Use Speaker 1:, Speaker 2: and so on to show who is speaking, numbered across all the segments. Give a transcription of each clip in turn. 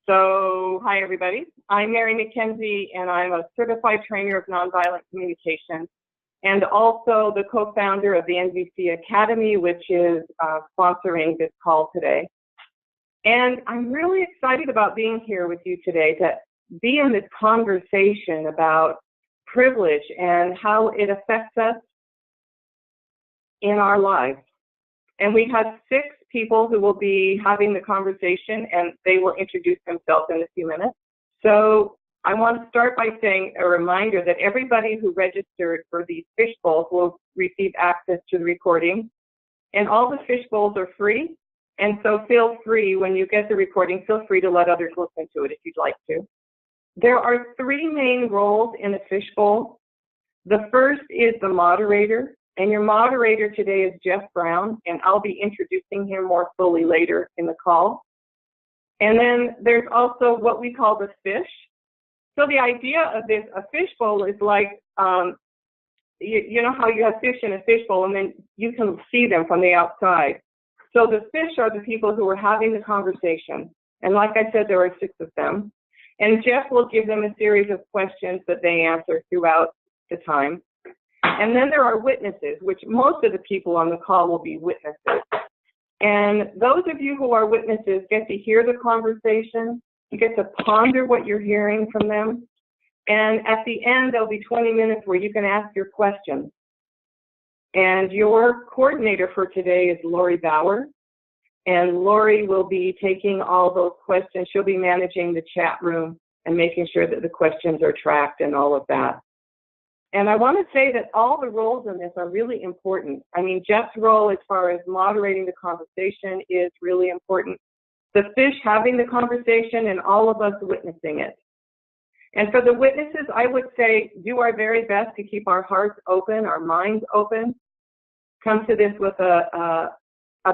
Speaker 1: So, hi everybody. I'm Mary McKenzie, and I'm a certified trainer of nonviolent communication, and also the co-founder of the NVC Academy, which is sponsoring this call today. And I'm really excited about being here with you today to be in this conversation about privilege and how it affects us in our lives. And we have 6 people who will be having the conversation, and they will introduce themselves in a few minutes. So I want to start by saying a reminder that everybody who registered for these fishbowls will receive access to the recording. And all the fishbowls are free. And so feel free, when you get the recording, feel free to let others listen to it if you'd like to. There are 3 main roles in a fishbowl. The first is the moderator. And your moderator today is Jeff Brown, and I'll be introducing him more fully later in the call. And then there's also what we call the fish. So the idea of this, a fishbowl is like, you know how you have fish in a fishbowl and then you can see them from the outside. So the fish are the people who are having the conversation. And like I said, there are 6 of them. And Jeff will give them a series of questions that they answer throughout the time. And then there are witnesses, which most of the people on the call will be witnesses. And those of you who are witnesses get to hear the conversation. You get to ponder what you're hearing from them. And at the end, there'll be 20 minutes where you can ask your questions. And your coordinator for today is Lori Bauer. And Lori will be taking all those questions. She'll be managing the chat room and making sure that the questions are tracked and all of that. And I want to say that all the roles in this are really important. I mean, Jeff's role as far as moderating the conversation is really important. The fish having the conversation and all of us witnessing it. And for the witnesses, I would say do our very best to keep our hearts open, our minds open. Come to this with a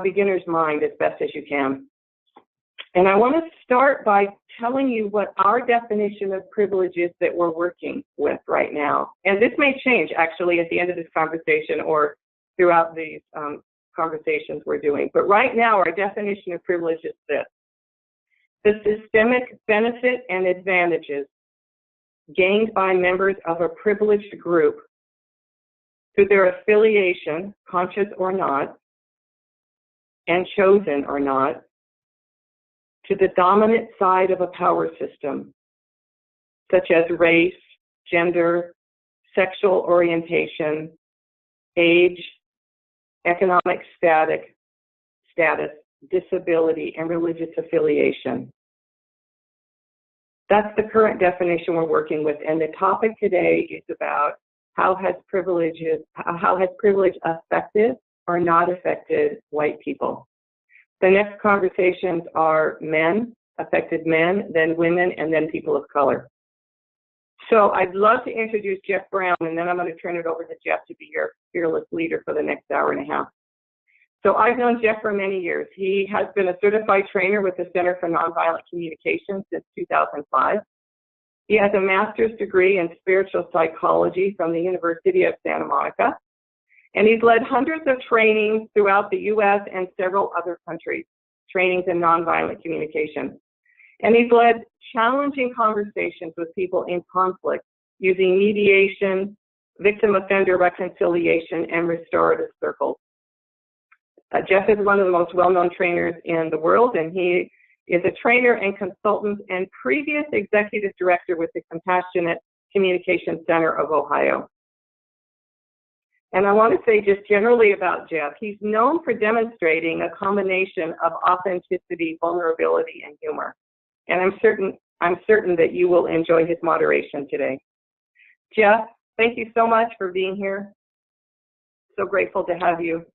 Speaker 1: beginner's mind as best as you can. And I want to start by telling you what our definition of privilege is that we're working with right now. And this may change, actually, at the end of this conversation or throughout these conversations we're doing. But right now, our definition of privilege is this: the systemic benefit and advantages gained by members of a privileged group through their affiliation, conscious or not, and chosen or not, to the dominant side of a power system, such as race, gender, sexual orientation, age, economic status, disability, and religious affiliation. That's the current definition we're working with, and the topic today is about how has privilege affected or not affected white people. The next conversations are men, affected men, then women, and then people of color. So I'd love to introduce Jeff Brown, and then I'm going to turn it over to Jeff to be your fearless leader for the next hour and a half. So I've known Jeff for many years. He has been a certified trainer with the Center for Nonviolent Communication since 2005. He has a master's degree in spiritual psychology from the University of Santa Monica. And he's led hundreds of trainings throughout the U.S. and several other countries, trainings in nonviolent communication. And he's led challenging conversations with people in conflict using mediation, victim-offender reconciliation, and restorative circles. Jeff is one of the most well-known trainers in the world, and he is a trainer and consultant and previous executive director with the Compassionate Communication Center of Ohio. And I want to say just generally about Jeff, he's known for demonstrating a combination of authenticity, vulnerability, and humor. And I'm certain that you will enjoy his moderation today. Jeff, thank you so much for being here. So grateful to have you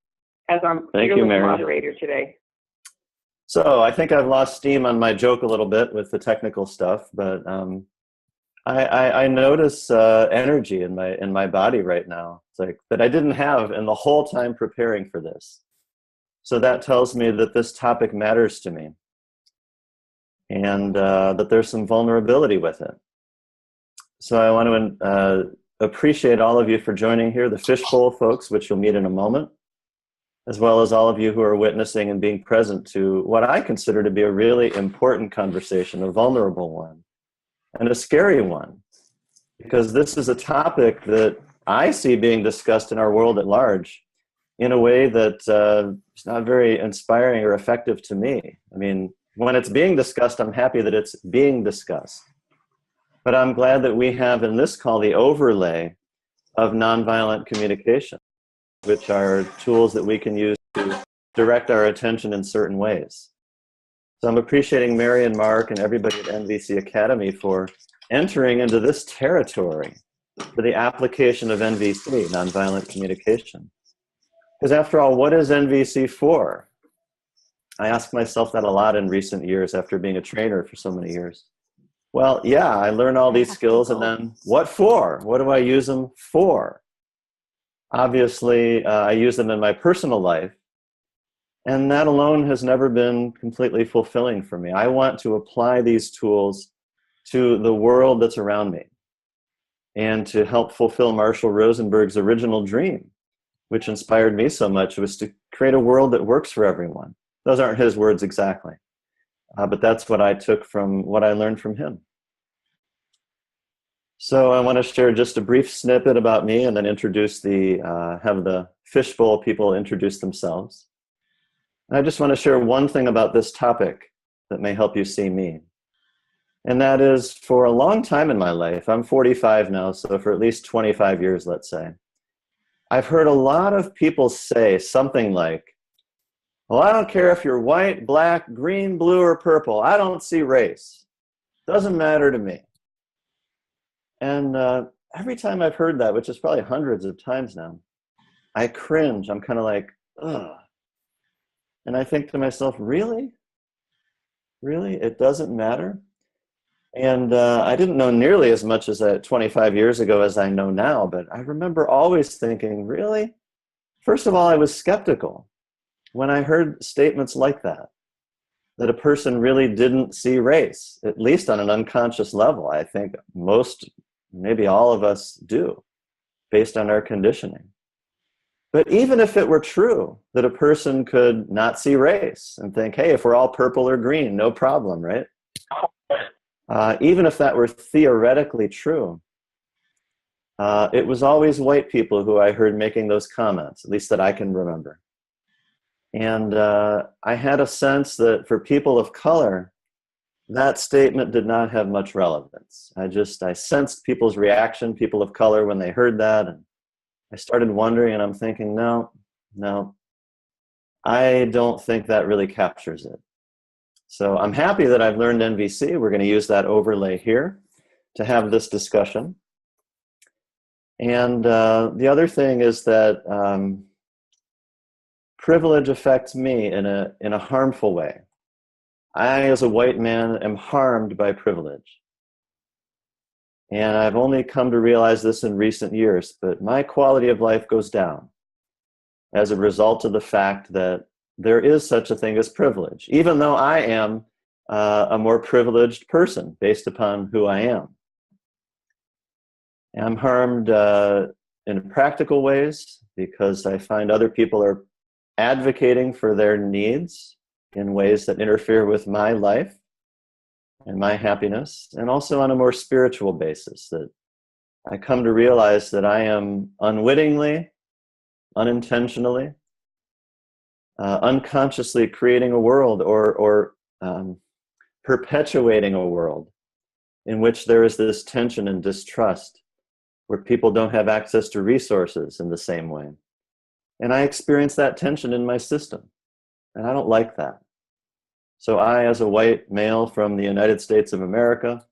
Speaker 1: as our fearless moderator today.
Speaker 2: So I think I've lost steam on my joke a little bit with the technical stuff, but I notice energy in my body right now. It's like that I didn't have in the whole time preparing for this. So that tells me that this topic matters to me, and that there's some vulnerability with it. So I want to appreciate all of you for joining here, the fishbowl folks, which you'll meet in a moment. as well as all of you who are witnessing and being present to what I consider to be a really important conversation, a vulnerable one, and a scary one, because this is a topic that I see being discussed in our world at large in a way that is not very inspiring or effective to me. I mean, when it's being discussed, I'm happy that it's being discussed. But I'm glad that we have in this call the overlay of nonviolent communication, which are tools that we can use to direct our attention in certain ways. So I'm appreciating Mary and Mark and everybody at NVC Academy for entering into this territory for the application of NVC, nonviolent communication. Because after all, what is NVC for? I ask myself that a lot in recent years after being a trainer for so many years. Well, yeah, I learn all these skills, and then what for? What do I use them for? Obviously, I use them in my personal life, and that alone has never been completely fulfilling for me. I want to apply these tools to the world that's around me and to help fulfill Marshall Rosenberg's original dream, which inspired me so much, was to create a world that works for everyone. Those aren't his words exactly, but that's what I took from what I learned from him. So I want to share just a brief snippet about me and then introduce have the fishbowl people introduce themselves. And I just want to share one thing about this topic that may help you see me. And that is, for a long time in my life, I'm 45 now, so for at least 25 years, let's say, I've heard a lot of people say something like, well, I don't care if you're white, black, green, blue, or purple. I don't see race. Doesn't matter to me. And every time I've heard that, which is probably hundreds of times now, I cringe. I'm kind of like, ugh. And I think to myself, really? Really? It doesn't matter? And I didn't know nearly as much as 25 years ago as I know now, but I remember always thinking, really? First of all, I was skeptical when I heard statements like that a person really didn't see race, at least on an unconscious level. I think most, maybe all of us do, based on our conditioning. But even if it were true that a person could not see race and think, hey, if we're all purple or green, no problem, right? Even if that were theoretically true, it was always white people who I heard making those comments, at least that I can remember. And I had a sense that for people of color, that statement did not have much relevance. I sensed people's reaction, people of color, when they heard that, and I started wondering, and I'm thinking, no, I don't think that really captures it. So I'm happy that I've learned NVC. We're going to use that overlay here to have this discussion. And the other thing is that privilege affects me in a harmful way. I, as a white man, am harmed by privilege. And I've only come to realize this in recent years, but my quality of life goes down as a result of the fact that there is such a thing as privilege, even though I am a more privileged person based upon who I am. I'm harmed in practical ways because I find other people are advocating for their needs in ways that interfere with my life and my happiness, and also on a more spiritual basis, that I come to realize that I am unwittingly, unintentionally, unconsciously creating a world or perpetuating a world in which there is this tension and distrust, where people don't have access to resources in the same way. And I experience that tension in my system, and I don't like that. So I, as a white male from the United States of America,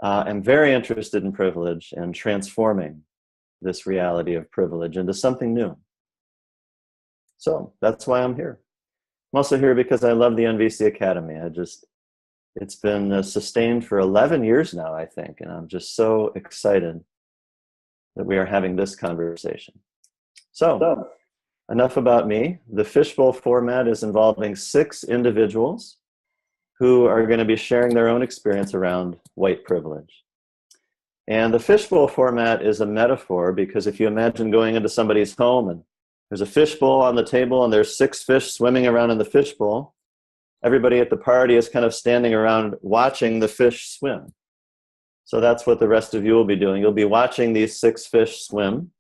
Speaker 2: am very interested in privilege and transforming this reality of privilege into something new. So that's why I'm here. I'm also here because I love the NVC Academy. It's been sustained for 11 years now, I think, and I'm just so excited that we are having this conversation. So enough about me. The fishbowl format is involving 6 individuals who are going to be sharing their own experience around white privilege. And the fishbowl format is a metaphor because if you imagine going into somebody's home and There's a fishbowl on the table and there's 6 fish swimming around in the fishbowl. Everybody at the party is kind of standing around watching the fish swim. So that's what the rest of you will be doing. You'll be watching these 6 fish swim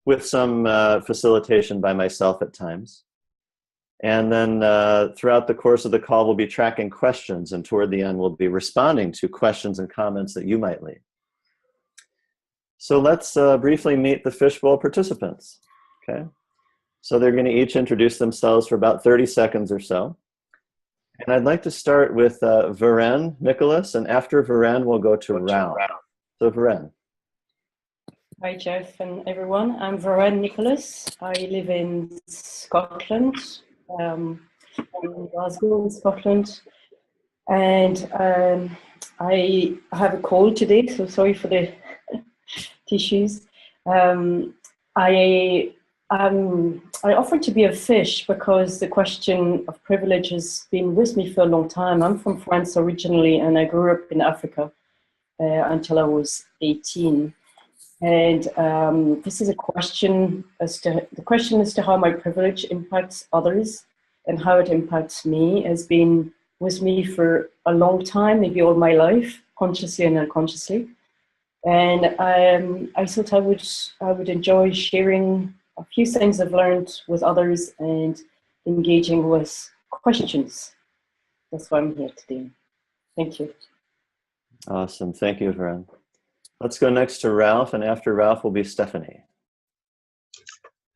Speaker 2: with some facilitation by myself at times. And then throughout the course of the call, we'll be tracking questions, and toward the end, we'll be responding to questions and comments that you might leave. So let's briefly meet the fishbowl participants, okay? So they're gonna each introduce themselves for about 30 seconds or so. And I'd like to start with Varen Nicholas, and after Varen, we'll go to Ralph. So Varen.
Speaker 3: Hi Jeff and everyone, I'm Varen Nicholas. I live in Scotland, in Glasgow, in Scotland. And I have a cold today, so sorry for the tissues. I offered to be a fish because the question of privilege has been with me for a long time. I'm from France originally, and I grew up in Africa until I was 18. And this is a question as to how my privilege impacts others and how it impacts me has been with me for a long time, maybe all my life, consciously and unconsciously. And I thought I would enjoy sharing a few things I've learned with others and engaging with questions. That's why I'm here today. Thank you.
Speaker 2: Awesome, thank you, Varen. Let's go next to Ralph, and after Ralph will be Stephanie.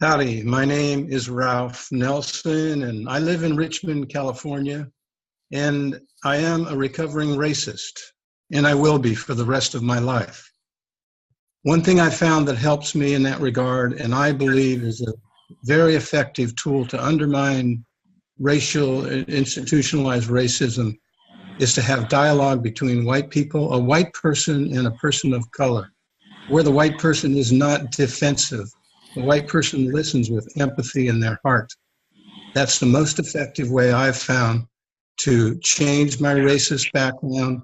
Speaker 4: Howdy, my name is Ralph Nelson, and I live in Richmond, California, and I am a recovering racist, and I will be for the rest of my life. One thing I found that helps me in that regard, and I believe is a very effective tool to undermine racial, institutionalized racism, is to have dialogue between white people, a white person and a person of color, where the white person is not defensive. The white person listens with empathy in their heart. That's the most effective way I've found to change my racist background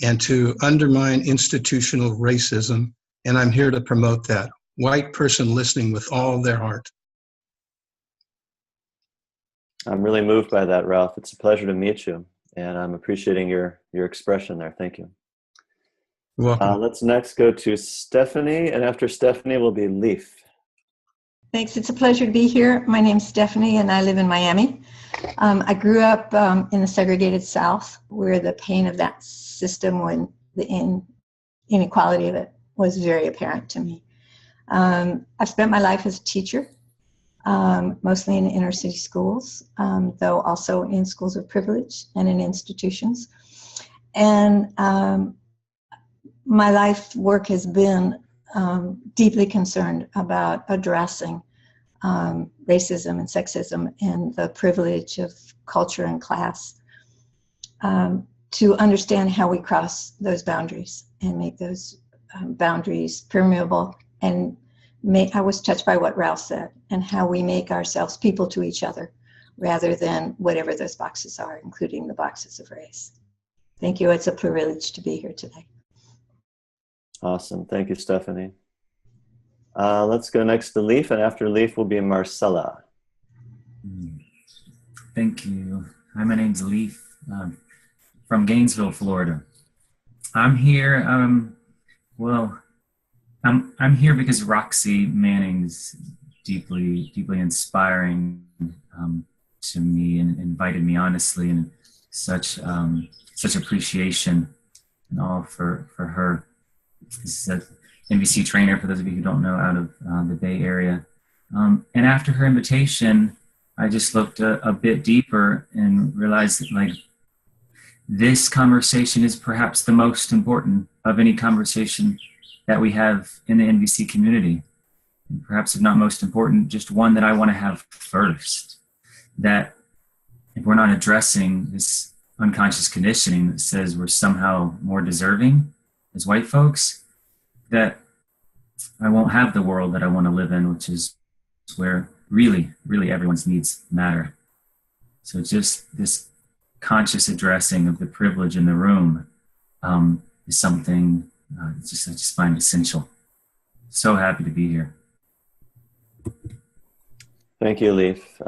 Speaker 4: and to undermine institutional racism. And I'm here to promote that. White person listening with all their heart.
Speaker 2: I'm really moved by that, Ralph. It's a pleasure to meet you, and I'm appreciating your expression there. Thank you.
Speaker 4: You're welcome.
Speaker 2: Let's next go to Stephanie, and after Stephanie will be Leaf.
Speaker 5: Thanks, it's a pleasure to be here. My name's Stephanie and I live in Miami. I grew up in the segregated South, where the pain of that system and the inequality of it was very apparent to me. I've spent my life as a teacher, mostly in inner city schools, though also in schools of privilege and in institutions. And my life work has been deeply concerned about addressing racism and sexism and the privilege of culture and class, to understand how we cross those boundaries and make those boundaries permeable. And I was touched by what Ralph said, and how we make ourselves people to each other rather than whatever those boxes are, including the boxes of race. Thank you. It's a privilege to be here today.
Speaker 2: Awesome. Thank you, Stephanie. Let's go next to Leaf, and after Leaf will be Marcella.
Speaker 6: Thank you. Hi, my name's Leaf, from Gainesville, Florida. I'm here, I'm here because Roxy Manning's deeply inspiring to me, and invited me honestly, and such appreciation and all for her. This is an NVC trainer, for those of you who don't know, out of the Bay Area. And after her invitation, I just looked a bit deeper and realized that, like, this conversation is perhaps the most important of any conversation that we have in the NVC community. And perhaps if not most important, just one that I want to have first. That if we're not addressing this unconscious conditioning that says we're somehow more deserving as white folks, that I won't have the world that I want to live in, which is where really everyone's needs matter. So just this conscious addressing of the privilege in the room is something I just find essential. So happy to be here.
Speaker 2: Thank you, Leif.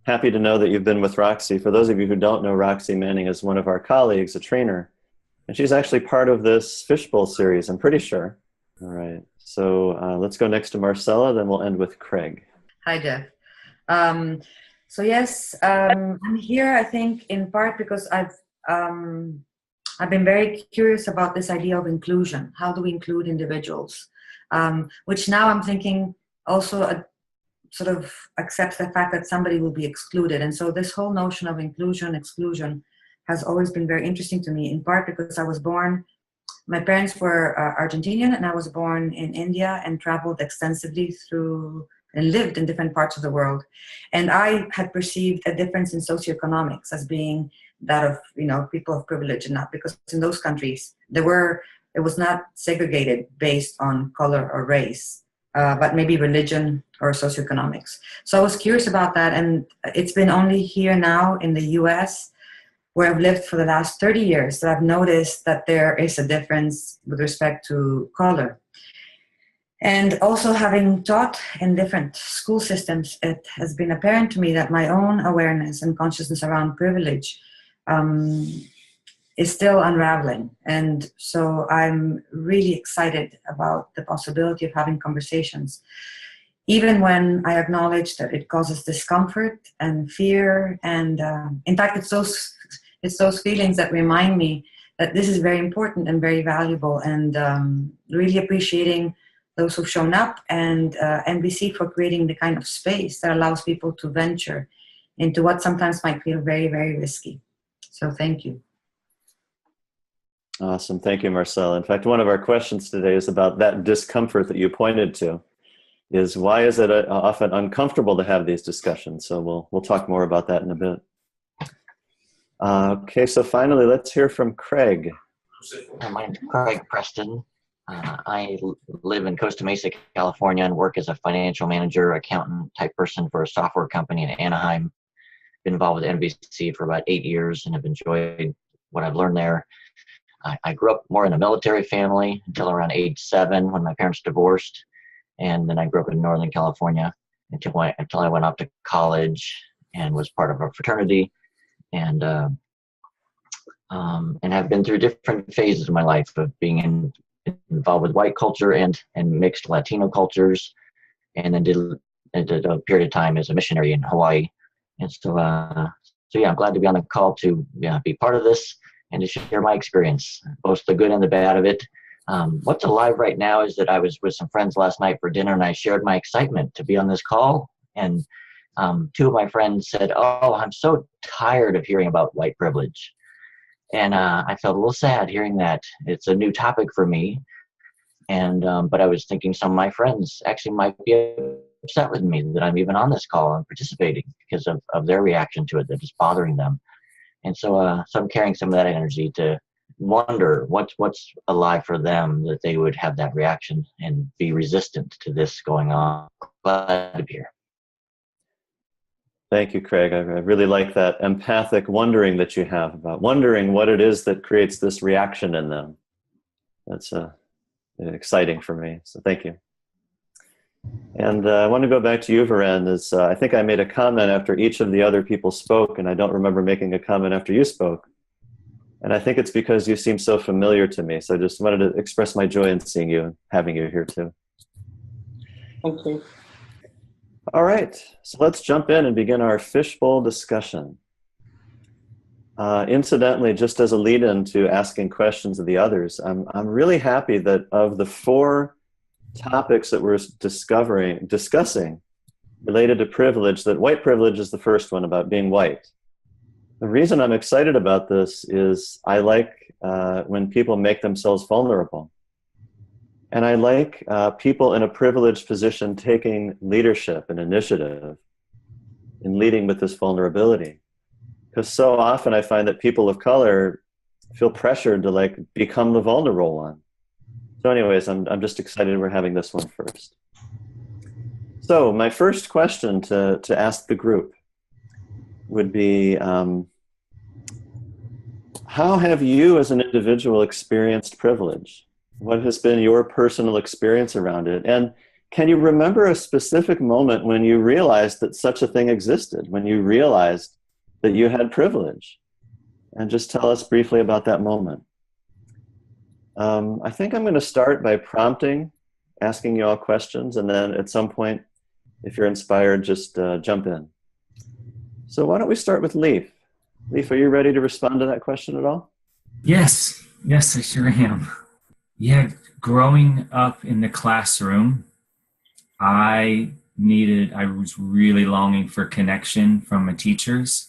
Speaker 2: Happy to know that you've been with Roxy. For those of you who don't know, Roxy Manning is one of our colleagues, a trainer, and she's actually part of this Fishbowl series, I'm pretty sure. All right, so let's go next to Marcella, then we'll end with Craig.
Speaker 7: Hi, Jeff. So yes, I'm here, I think, in part because I've been very curious about this idea of inclusion. How do we include individuals? Which now I'm thinking also sort of accepts the fact that somebody will be excluded. And so this whole notion of inclusion, exclusion has always been very interesting to me, in part because I was born, my parents were Argentinian, and I was born in India and traveled extensively through and lived in different parts of the world. And I had perceived a difference in socioeconomics as being that of, people of privilege, and not because in those countries it was not segregated based on color or race, but maybe religion or socioeconomics. So I was curious about that, and it's been only here now in the US, where I've lived for the last 30 years, that I've noticed that there is a difference with respect to color. And also, having taught in different school systems, it has been apparent to me that my own awareness and consciousness around privilege is still unraveling. And so I'm really excited about the possibility of having conversations, even when I acknowledge that it causes discomfort and fear. And in fact, it's those feelings that remind me that this is very important and very valuable, and really appreciating those who've shown up, and NVC for creating the kind of space that allows people to venture into what sometimes might feel very, very risky. So thank you.
Speaker 2: Awesome. Thank you, Marcel. In fact, one of our questions today is about that discomfort that you pointed to. Is why is it often uncomfortable to have these discussions? So we'll talk more about that in a bit. Okay, so finally, let's hear from Craig.
Speaker 8: My name's Craig Preston. I live in Costa Mesa, California, and work as a financial manager, accountant type person for a software company in Anaheim. Been involved with NVC for about 8 years and have enjoyed what I've learned there. I grew up more in a military family until around age 7 when my parents divorced. And then I grew up in Northern California until I went off to college and was part of a fraternity, and have been through different phases of my life of being involved with white culture and mixed Latino cultures, and then did a period of time as a missionary in Hawaii. And so yeah, I'm glad to be on the call to be part of this and to share my experience, both the good and the bad of it. What's alive right now is that I was with some friends last night for dinner, and I shared my excitement to be on this call. And 2 of my friends said, "Oh, I'm so tired of hearing about white privilege." And I felt a little sad hearing that. It's a new topic for me. And but I was thinking some of my friends actually might be upset with me that I'm even on this call and participating because of their reaction to it, that is bothering them. And so, so I'm carrying some of that energy to wonder what's alive for them, that they would have that reaction and be resistant to this going on. Glad to be here.
Speaker 2: Thank you, Craig. I really like that empathic wondering that you have about wondering what it is that creates this reaction in them. That's exciting for me, so thank you. And I want to go back to you, Varen. I think I made a comment after each of the other people spoke, and I don't remember making a comment after you spoke. And I think it's because you seem so familiar to me, so I just wanted to express my joy in seeing you and having you here too.
Speaker 3: Thank you.
Speaker 2: All right, so let's jump in and begin our fishbowl discussion. Incidentally, just as a lead-in to asking questions of the others, I'm really happy that of the 4 topics that we're discussing related to privilege, that white privilege is the first one, about being white. The reason I'm excited about this is I like when people make themselves vulnerable. And I like people in a privileged position taking leadership and initiative in leading with this vulnerability. Because so often I find that people of color feel pressured to become the vulnerable one. So anyways, I'm just excited we're having this one first. So my first question to ask the group would be, how have you as an individual experienced privilege? What has been your personal experience around it? And can you remember a specific moment when you realized that such a thing existed, when you realized that you had privilege? And just tell us briefly about that moment. I think I'm going to start by prompting, asking you all questions, and then at some point, if you're inspired, just jump in. So why don't we start with Leaf? Leaf, are you ready to respond to that question at all?
Speaker 6: Yes, yes, I sure am. Yeah, growing up in the classroom, I was really longing for connection from my teachers.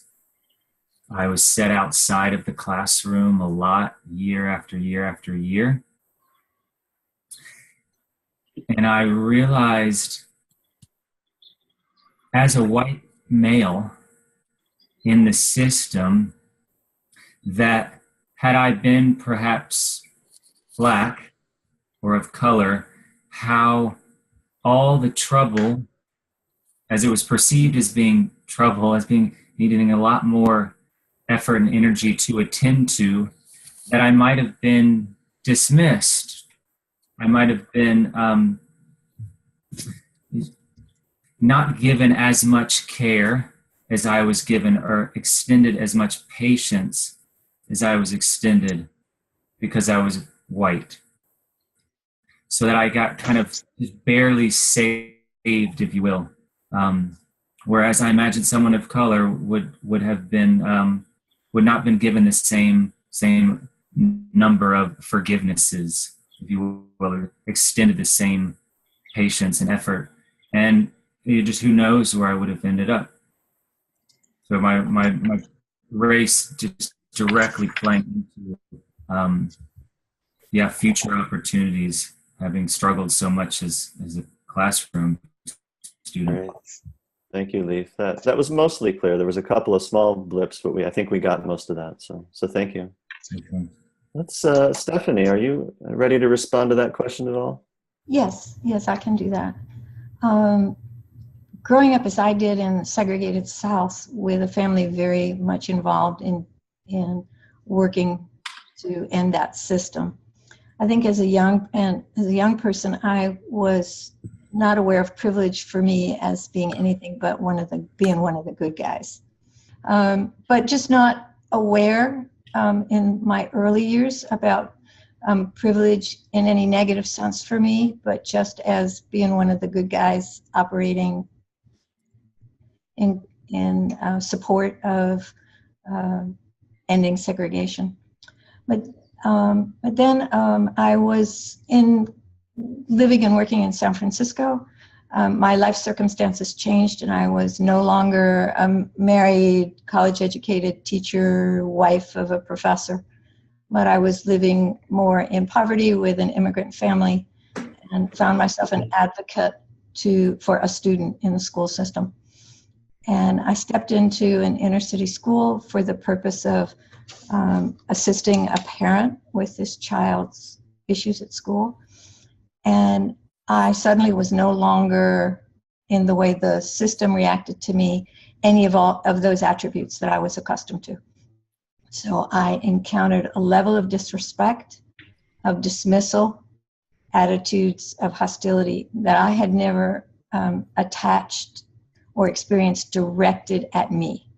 Speaker 6: I was set outside of the classroom a lot, year after year after year. And I realized as a white male in the system that had I been perhaps black or of color, how all the trouble, as it was perceived as being trouble, as being needing a lot more effort and energy to attend to, that I might have been dismissed. I might have been not given as much care as I was given, or extended as much patience as I was extended because I was white. So that I got kind of just barely saved, if you will. Whereas I imagine someone of color would have been would not been given the same number of forgivenesses, if you will, or extended the same patience and effort. And just who knows where I would have ended up. So my race just directly playing into future opportunities, having struggled so much as a classroom student.
Speaker 2: Great. Thank you, Leaf. That was mostly clear. There was a couple of small blips, but I think we got most of that. So thank you.
Speaker 6: Okay.
Speaker 2: Let's Stephanie, are you ready to respond to that question at all?
Speaker 5: Yes, I can do that. Growing up as I did in the segregated South, with a family very much involved in working to end that system, I think as a young person, I was not aware of privilege for me as being anything but being one of the good guys. But just not aware in my early years about privilege in any negative sense for me, but just as being one of the good guys operating in support of ending segregation. But then I was living and working in San Francisco. My life circumstances changed, and I was no longer a married, college-educated teacher, wife of a professor, but I was living more in poverty with an immigrant family, and found myself an advocate for a student in the school system. And I stepped into an inner city school for the purpose of assisting a parent with this child's issues at school. And I suddenly was no longer, in the way the system reacted to me, any of all of those attributes that I was accustomed to. So I encountered a level of disrespect, of dismissal, attitudes of hostility that I had never attached or experienced directed at me.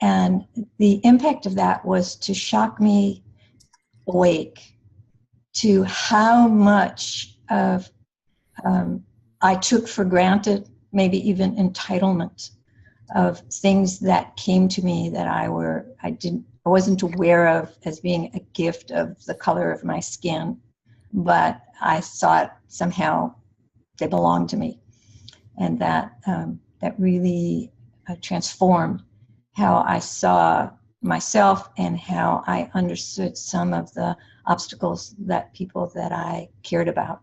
Speaker 5: And the impact of that was to shock me awake to how much of I took for granted, maybe even entitlement of things that came to me that I wasn't aware of as being a gift of the color of my skin, but I thought somehow they belonged to me. And that really transformed how I saw myself and how I understood some of the obstacles that people that I cared about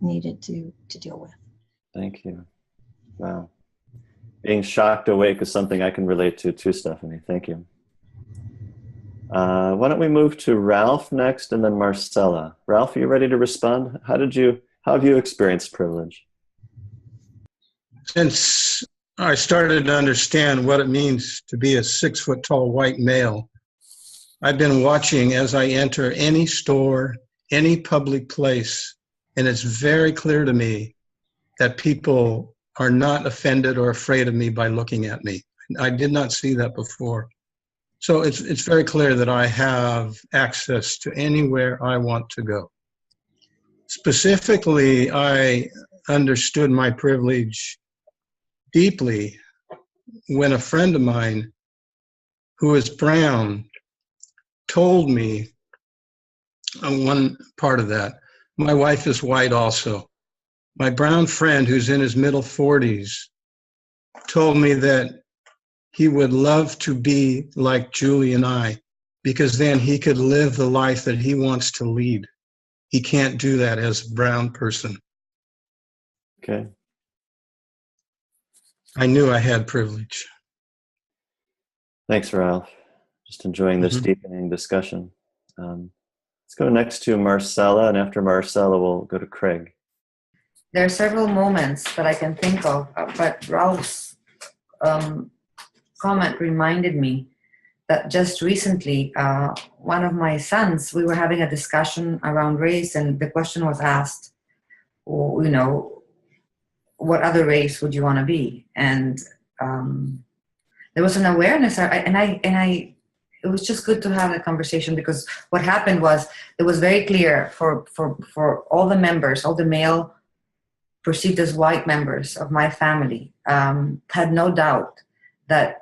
Speaker 5: needed to deal with.
Speaker 2: Thank you. Wow. Being shocked awake is something I can relate to too, Stephanie. Thank you. Why don't we move to Ralph next, and then Marcella. Ralph, are you ready to respond? How have you experienced privilege?
Speaker 4: Since I started to understand what it means to be a 6-foot-tall white male, I've been watching as I enter any store, any public place, and it's very clear to me that people are not offended or afraid of me by looking at me. I did not see that before. So it's very clear that I have access to anywhere I want to go. Specifically, I understood my privilege deeply when a friend of mine who is brown told me one part of that. My wife is white also. My brown friend who's in his middle 40s told me that he would love to be like Julie and I, because then he could live the life that he wants to lead. He can't do that as a brown person.
Speaker 2: Okay.
Speaker 4: I knew I had privilege.
Speaker 2: Thanks, Ralph. Just enjoying this deepening discussion. Let's go next to Marcella, and after Marcella, we'll go to Craig.
Speaker 7: There are several moments that I can think of, but Ralph's comment reminded me that just recently, one of my sons, we were having a discussion around race, and the question was asked, you know, what other race would you want to be? And there was an awareness, it was just good to have a conversation, because what happened was it was very clear for all the members, all the male perceived as white members of my family, had no doubt that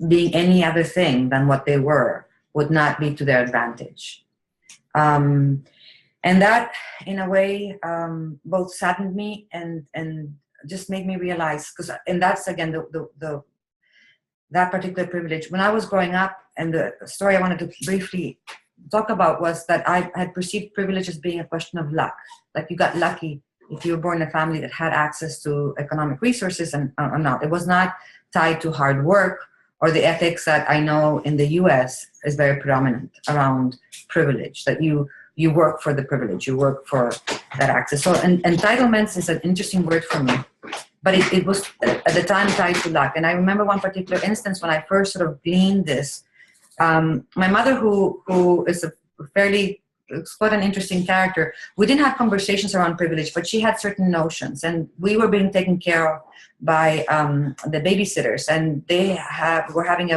Speaker 7: being any other thing than what they were would not be to their advantage. And that, in a way, both saddened me and just made me realize, and that's, again, that particular privilege. When I was growing up, and the story I wanted to briefly talk about was that I had perceived privilege as being a question of luck. Like, you got lucky if you were born in a family that had access to economic resources or not. It was not tied to hard work or the ethics that I know in the US is very predominant around privilege, that you work for the privilege, you work for that access. So entitlements is an interesting word for me, but it was at the time tied to luck. And I remember one particular instance when I first sort of gleaned this. My mother, who is quite an interesting character, we didn't have conversations around privilege, but she had certain notions, and we were being taken care of by the babysitters, and were having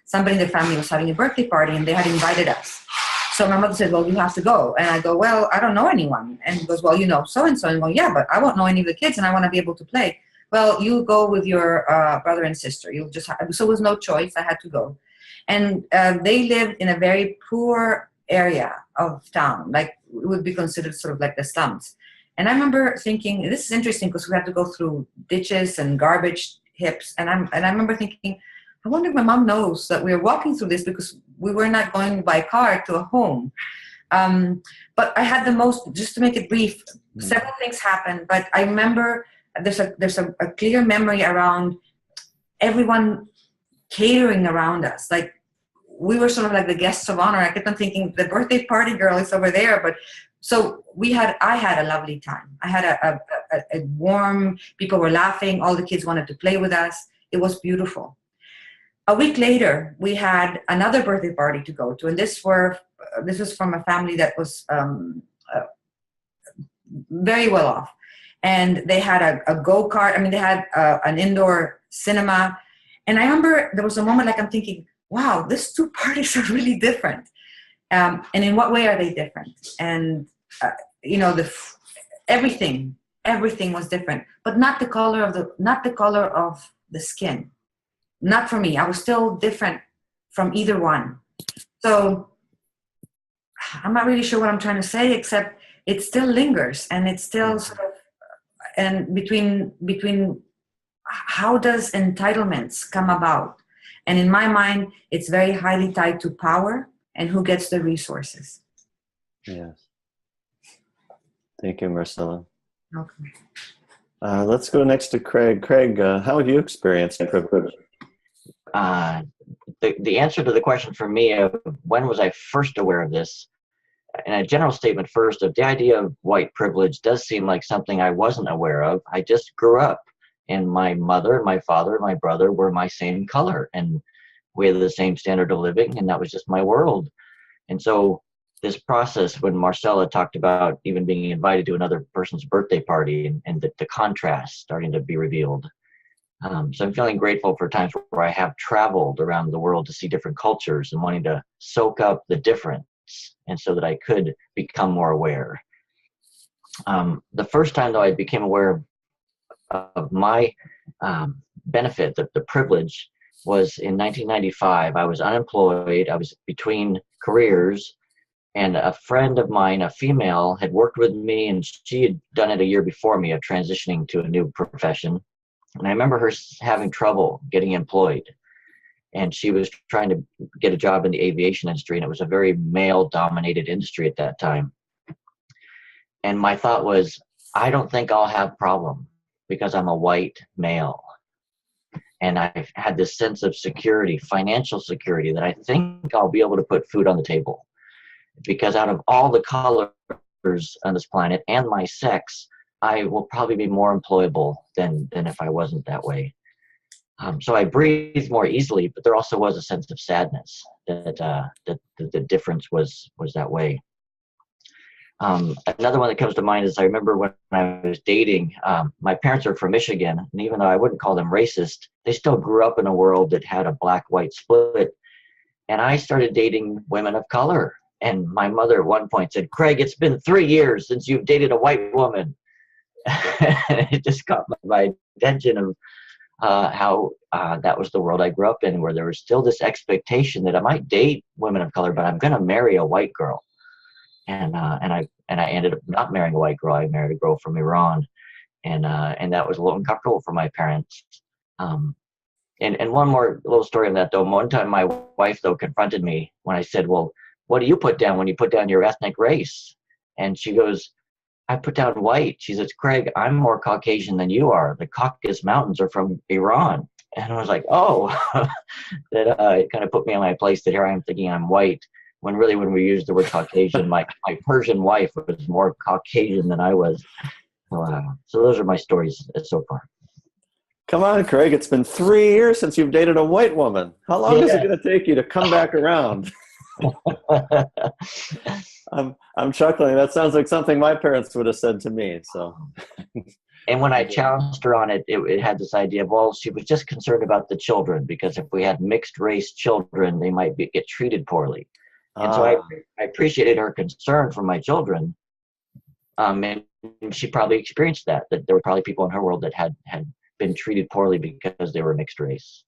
Speaker 7: somebody in their family was having a birthday party, and they had invited us. So my mother said, well, you have to go. And I go, well, I don't know anyone. And he goes, well, you know so-and-so. And I go, yeah, but I won't know any of the kids, and I want to be able to play. Well, you go with your brother and sister. So it was no choice. I had to go. And they lived in a very poor area of town, like it would be considered sort of like the slums. And I remember thinking, this is interesting, because we had to go through ditches and garbage heaps. And I remember thinking, I wonder if my mom knows that we are walking through this, because we were not going by car to a home. But I had just to make it brief, several things happened. But I remember there's a clear memory around everyone catering around us. Like, we were sort of like the guests of honor. I kept on thinking, the birthday party girl is over there. But so I had a lovely time. I had a warm, people were laughing. All the kids wanted to play with us. It was beautiful. A week later, we had another birthday party to go to. And this was from a family that was very well off. And they had a go-kart. I mean, they had an indoor cinema. And I remember there was a moment like I'm thinking, wow, these two parties are really different. And in what way are they different? And, you know, everything was different, but not the color of the skin. Not for me. I was still different from either one. So I'm not really sure what I'm trying to say, except it still lingers, and it's still sort of, and between how does entitlements come about? And in my mind, it's very highly tied to power and who gets the resources.
Speaker 2: Yes. Thank you, Marcella.
Speaker 7: Okay.
Speaker 2: Let's go next to Craig. Craig, how have you experienced privilege?
Speaker 8: The answer to the question for me of when was I first aware of this, and a general statement first of the idea of white privilege does seem like something I wasn't aware of. I just grew up, and my mother, my father, my brother were my same color, and we had the same standard of living, and that was just my world. And so this process when Marcella talked about even being invited to another person's birthday party and the contrast starting to be revealed. So I'm feeling grateful for times where I have traveled around the world to see different cultures and wanting to soak up the difference, and so that I could become more aware. The first time, though, I became aware of my benefit, the privilege, was in 1995. I was unemployed. I was between careers, and a friend of mine, a female, had worked with me, and she had done it a year before me of transitioning to a new profession. And I remember her having trouble getting employed. And she was trying to get a job in the aviation industry, and it was a very male-dominated industry at that time. And my thought was, I don't think I'll have a problem because I'm a white male. And I've had this sense of security, financial security, that I think I'll be able to put food on the table. Because out of all the colors on this planet and my sex, I will probably be more employable than if I wasn't that way. So I breathed more easily, but there also was a sense of sadness that the difference was that way. Another one that comes to mind is I remember when I was dating, my parents are from Michigan, and even though I wouldn't call them racist, they still grew up in a world that had a black-white split. And I started dating women of color. And my mother at one point said, "Craig, it's been 3 years since you've dated a white woman." It just caught my attention of how that was the world I grew up in, where there was still this expectation that I might date women of color, but I'm going to marry a white girl. And I ended up not marrying a white girl. I married a girl from Iran, and that was a little uncomfortable for my parents. And one more little story on that, though. One time, my wife, though, confronted me when I said, "Well, what do you put down when you put down your ethnic race?" And she goes, "I put down white." She says, "Craig, I'm more Caucasian than you are. The Caucasus Mountains are from Iran." And I was like, oh, that it kind of put me on my place that here I am thinking I'm white, when really when we use the word Caucasian, my Persian wife was more Caucasian than I was. So those are my stories so far.
Speaker 2: Come on, Craig. It's been 3 years since you've dated a white woman. How long is it going to take you to come back around? I'm chuckling. That sounds like something my parents would have said to me. So,
Speaker 8: and when I challenged her on it, it had this idea of, well, she was just concerned about the children, because if we had mixed race children, they might get treated poorly. And so I appreciated her concern for my children. And she probably experienced that there were probably people in her world that had been treated poorly because they were mixed race.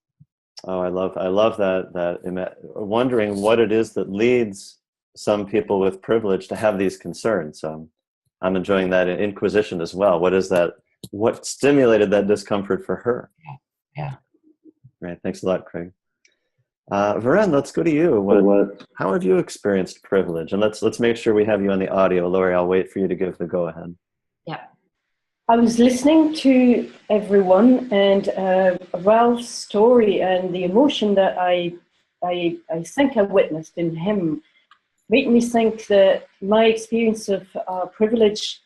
Speaker 2: Oh, I love that wondering what it is that leads some people with privilege to have these concerns. I'm enjoying that inquisition as well. What is that? What stimulated that discomfort for her?
Speaker 8: Yeah.
Speaker 2: Right. Thanks a lot, Craig. Varen, let's go to you. How have you experienced privilege? And let's make sure we have you on the audio. Lori, I'll wait for you to give the go ahead.
Speaker 3: Yeah. I was listening to everyone, and Ralph's story and the emotion that I think I witnessed in him made me think that my experience of privilege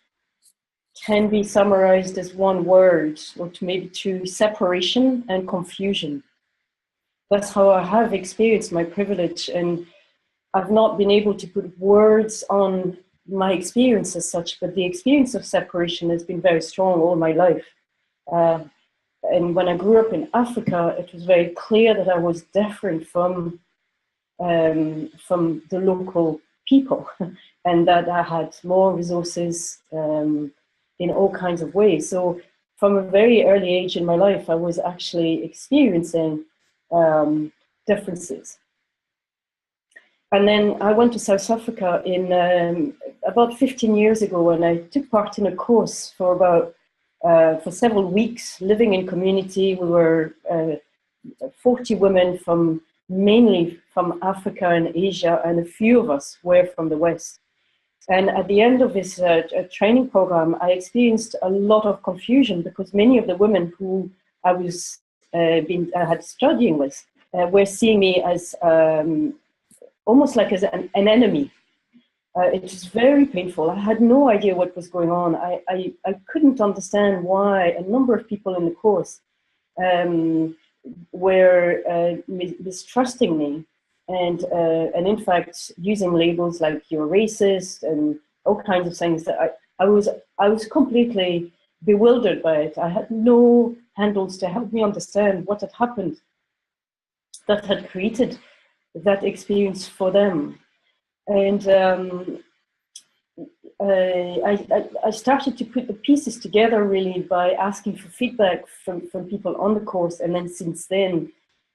Speaker 3: can be summarized as one word, or maybe two: separation and confusion. That's how I have experienced my privilege, and I've not been able to put words on my experience as such, but the experience of separation has been very strong all my life. And when I grew up in Africa, it was very clear that I was different from the local people, and that I had more resources in all kinds of ways. So from a very early age in my life, I was actually experiencing differences. And then I went to South Africa in about 15 years ago, and I took part in a course for for several weeks, living in community. We were 40 women mainly from Africa and Asia, and a few of us were from the West. And at the end of this training program, I experienced a lot of confusion, because many of the women who I had studying with were seeing me as almost like as an enemy. It was very painful. I had no idea what was going on. I couldn't understand why a number of people in the course were mistrusting me and in fact, using labels like "you're racist" and all kinds of things that I was completely bewildered by it. I had no handles to help me understand what had happened that had created that experience for them. And I started to put the pieces together really by asking for feedback from people on the course. And then since then,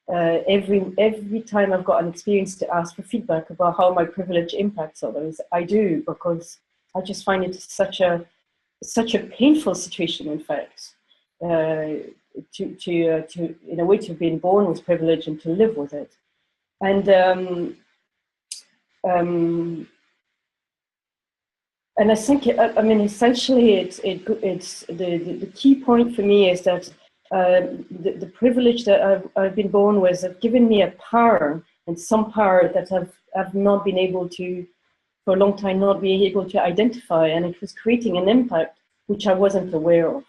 Speaker 3: every time I've got an experience to ask for feedback about how my privilege impacts others, I do, because I just find it such a painful situation, in fact, to in a way to have been born with privilege and to live with it. And I think, I mean, essentially, it's the key point for me is that the privilege that I've been born with have given me a power, and some power that I've not been able to, for a long time, not being able to identify, and it was creating an impact which I wasn't aware of.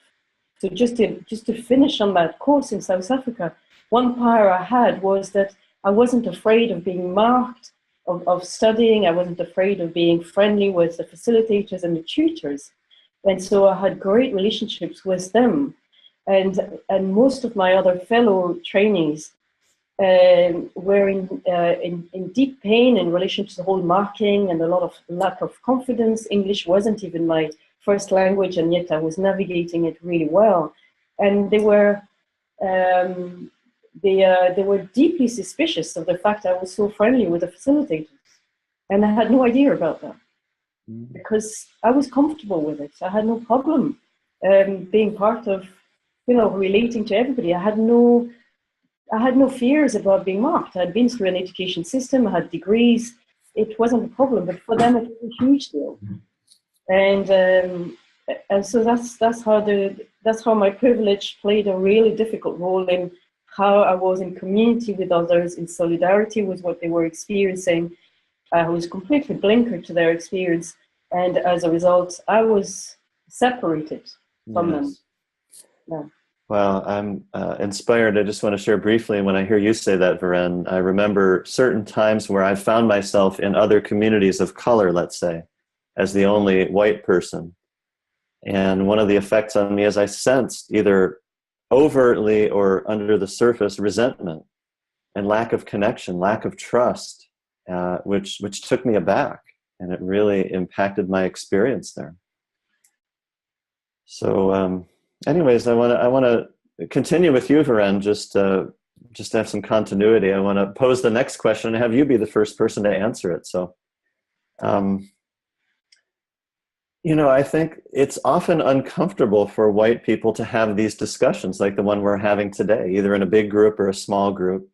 Speaker 3: So just to finish on that course in South Africa, one power I had was that I wasn't afraid of being marked, of studying. I wasn't afraid of being friendly with the facilitators and the tutors. And so I had great relationships with them. And most of my other fellow trainees were in deep pain in relation to the whole marking and a lot of lack of confidence. English wasn't even my first language, and yet I was navigating it really well. And they were deeply suspicious of the fact I was so friendly with the facilitators. And I had no idea about that because I was comfortable with it. I had no problem being part of, relating to everybody. I had no fears about being marked. I'd been through an education system, I had degrees. It wasn't a problem, but for them it was a huge deal. And so that's how my privilege played a really difficult role in how I was in community with others, in solidarity with what they were experiencing. I was completely blinkered to their experience, and as a result, I was separated from them. Yeah.
Speaker 2: Well, I'm inspired. I just want to share briefly, when I hear you say that, Varen, I remember certain times where I found myself in other communities of color, let's say, as the only white person. And one of the effects on me is I sensed either overtly or under the surface resentment and lack of connection, lack of trust, which took me aback, and it really impacted my experience there. So anyways, I want to continue with you, Varen, just to have some continuity. I want to pose the next question and have you be the first person to answer it. So I think it's often uncomfortable for white people to have these discussions like the one we're having today, either in a big group or a small group.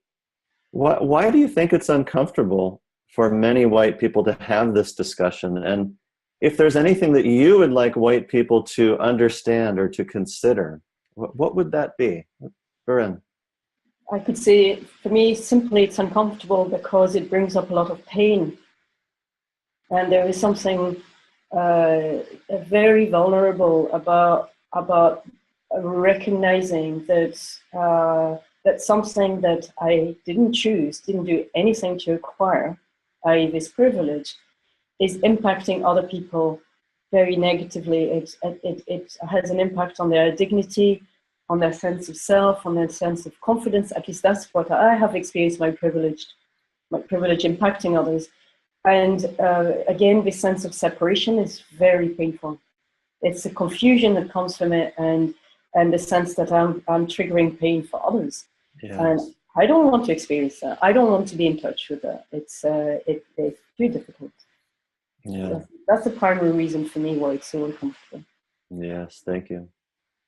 Speaker 2: Why do you think it's uncomfortable for many white people to have this discussion? And if there's anything that you would like white people to understand or to consider, what would that be? Varen?
Speaker 3: I could say, for me, simply it's uncomfortable because it brings up a lot of pain. And there is something very vulnerable about recognizing that that something that I didn't choose, didn't do anything to acquire, i.e. this privilege, is impacting other people very negatively. It has an impact on their dignity, on their sense of self, on their sense of confidence. At least that's what I have experienced, my privilege impacting others. And again, this sense of separation is very painful. It's the confusion that comes from it, and the sense that I'm triggering pain for others. Yes. And I don't want to experience that. I don't want to be in touch with that. It's too difficult. Yeah. So that's the primary reason for me why it's so uncomfortable.
Speaker 2: Yes, thank you.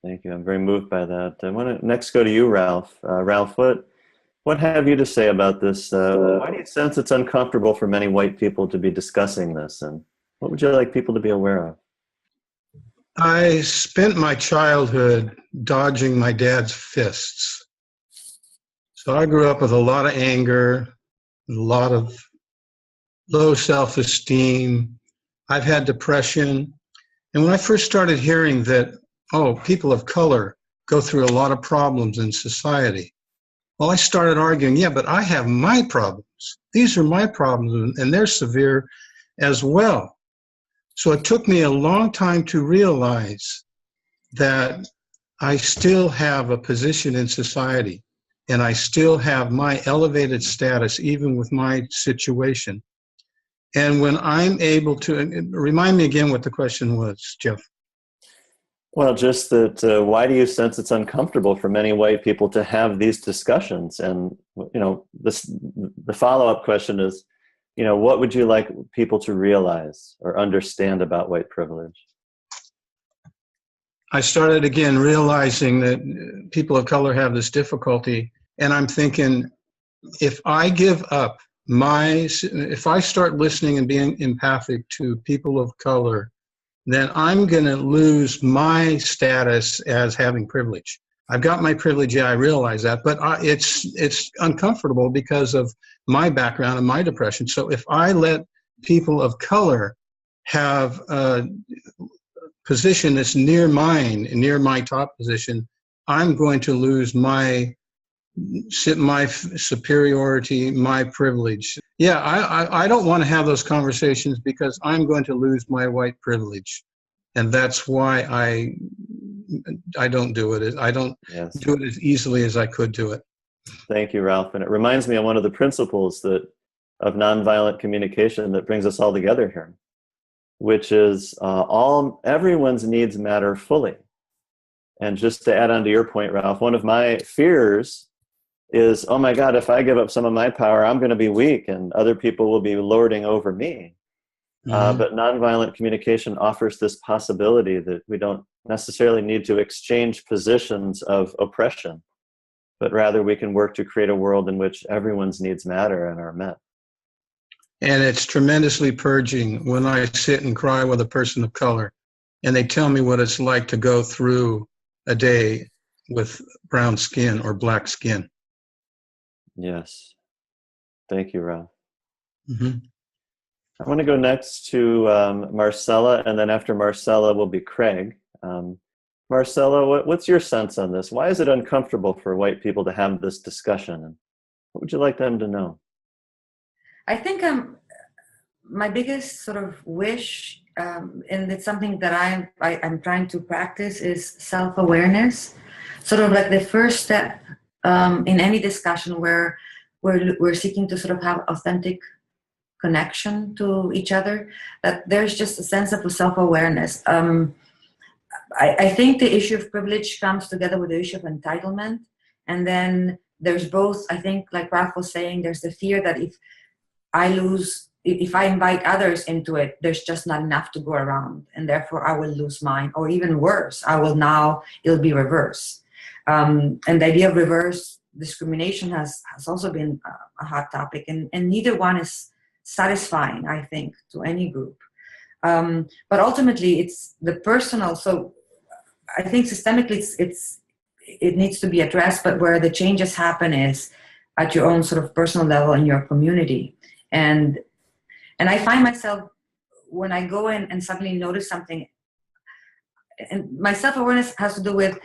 Speaker 2: Thank you. I'm very moved by that. I want to next go to you, Ralph. Ralph, what have you to say about this? Why do you sense it's uncomfortable for many white people to be discussing this? And what would you like people to be aware of?
Speaker 4: I spent my childhood dodging my dad's fists. So I grew up with a lot of anger, a lot of low self-esteem. I've had depression. And when I first started hearing that, people of color go through a lot of problems in society, well, I started arguing, yeah, but I have my problems. these are my problems, and they're severe as well. So it took me a long time to realize that I still have a position in society, and I still have my elevated status, even with my situation. And when I'm able to, remind me again what the question was, Jeff.
Speaker 2: Well, just that, why do you sense it's uncomfortable for many white people to have these discussions? And, the follow-up question is, what would you like people to realize or understand about white privilege?
Speaker 4: I started again realizing that people of color have this difficulty, and I'm thinking, if I give up if I start listening and being empathic to people of color, then I'm going to lose my status as having privilege. I've got my privilege, yeah, I realize that, but it's uncomfortable because of my background and my depression. So if I let people of color have a position that's near mine, near my top position, I'm going to lose my superiority, my privilege. Yeah, I don't want to have those conversations because I'm going to lose my white privilege. And that's why I don't do it. I don't do it as easily as I could do it.
Speaker 2: Thank you, Ralph. And it reminds me of one of the principles of nonviolent communication that brings us all together here, which is everyone's needs matter fully. And just to add on to your point, Ralph, one of my fears is, oh my God, if I give up some of my power, I'm going to be weak and other people will be lording over me. But nonviolent communication offers this possibility that we don't necessarily need to exchange positions of oppression, but rather we can work to create a world in which everyone's needs matter and are met.
Speaker 4: And it's tremendously purging when I sit and cry with a person of color and they tell me what it's like to go through a day with brown skin or black skin.
Speaker 2: Yes. Thank you, Ralph.
Speaker 4: Mm-hmm.
Speaker 2: I want to go next to Marcella, and then after Marcella will be Craig. Marcella, what's your sense on this? Why is it uncomfortable for white people to have this discussion? And what would you like them to know?
Speaker 7: I think my biggest sort of wish, and it's something that I'm trying to practice, is self-awareness. Sort of like the first step in any discussion where we're seeking to sort of have authentic connection to each other, that there's just a sense of self-awareness. I think the issue of privilege comes together with the issue of entitlement. And then there's both, I think, like Ralph was saying, there's the fear that if I invite others into it, there's just not enough to go around. And therefore I will lose mine. Or even worse, it'll be reverse. And the idea of reverse discrimination has also been a hot topic. And neither one is satisfying, I think, to any group. But ultimately, it's the personal. So I think systemically, it needs to be addressed. But where the changes happen is at your own sort of personal level in your community. And I find myself, when I go in and suddenly notice something, and my self-awareness has to do with,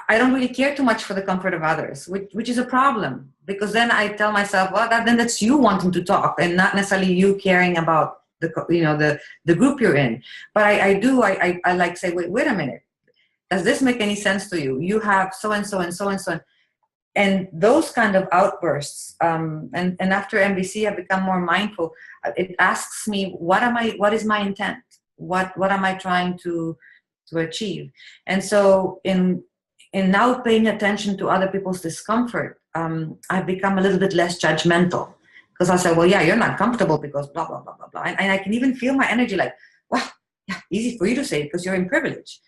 Speaker 7: I don't really care too much for the comfort of others, which is a problem, because then I tell myself, well, then that's you wanting to talk and not necessarily you caring about the group you're in. But I like say, wait a minute, does this make any sense to you? You have so and so and so and so, and those kind of outbursts. And after NVC, I've become more mindful. It asks me, what is my intent? What am I trying to achieve? And so in now paying attention to other people's discomfort, I've become a little bit less judgmental, because I say, well, yeah, you're not comfortable because blah, blah, blah, blah, blah. And I can even feel my energy like, wow, yeah, easy for you to say because you're in privilege.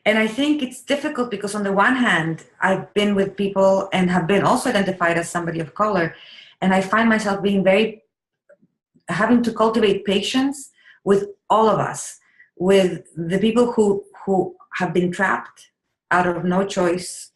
Speaker 7: And I think it's difficult because on the one hand, I've been with people and have been also identified as somebody of color. And I find myself having to cultivate patience with all of us, with the people who have been trapped out of no choice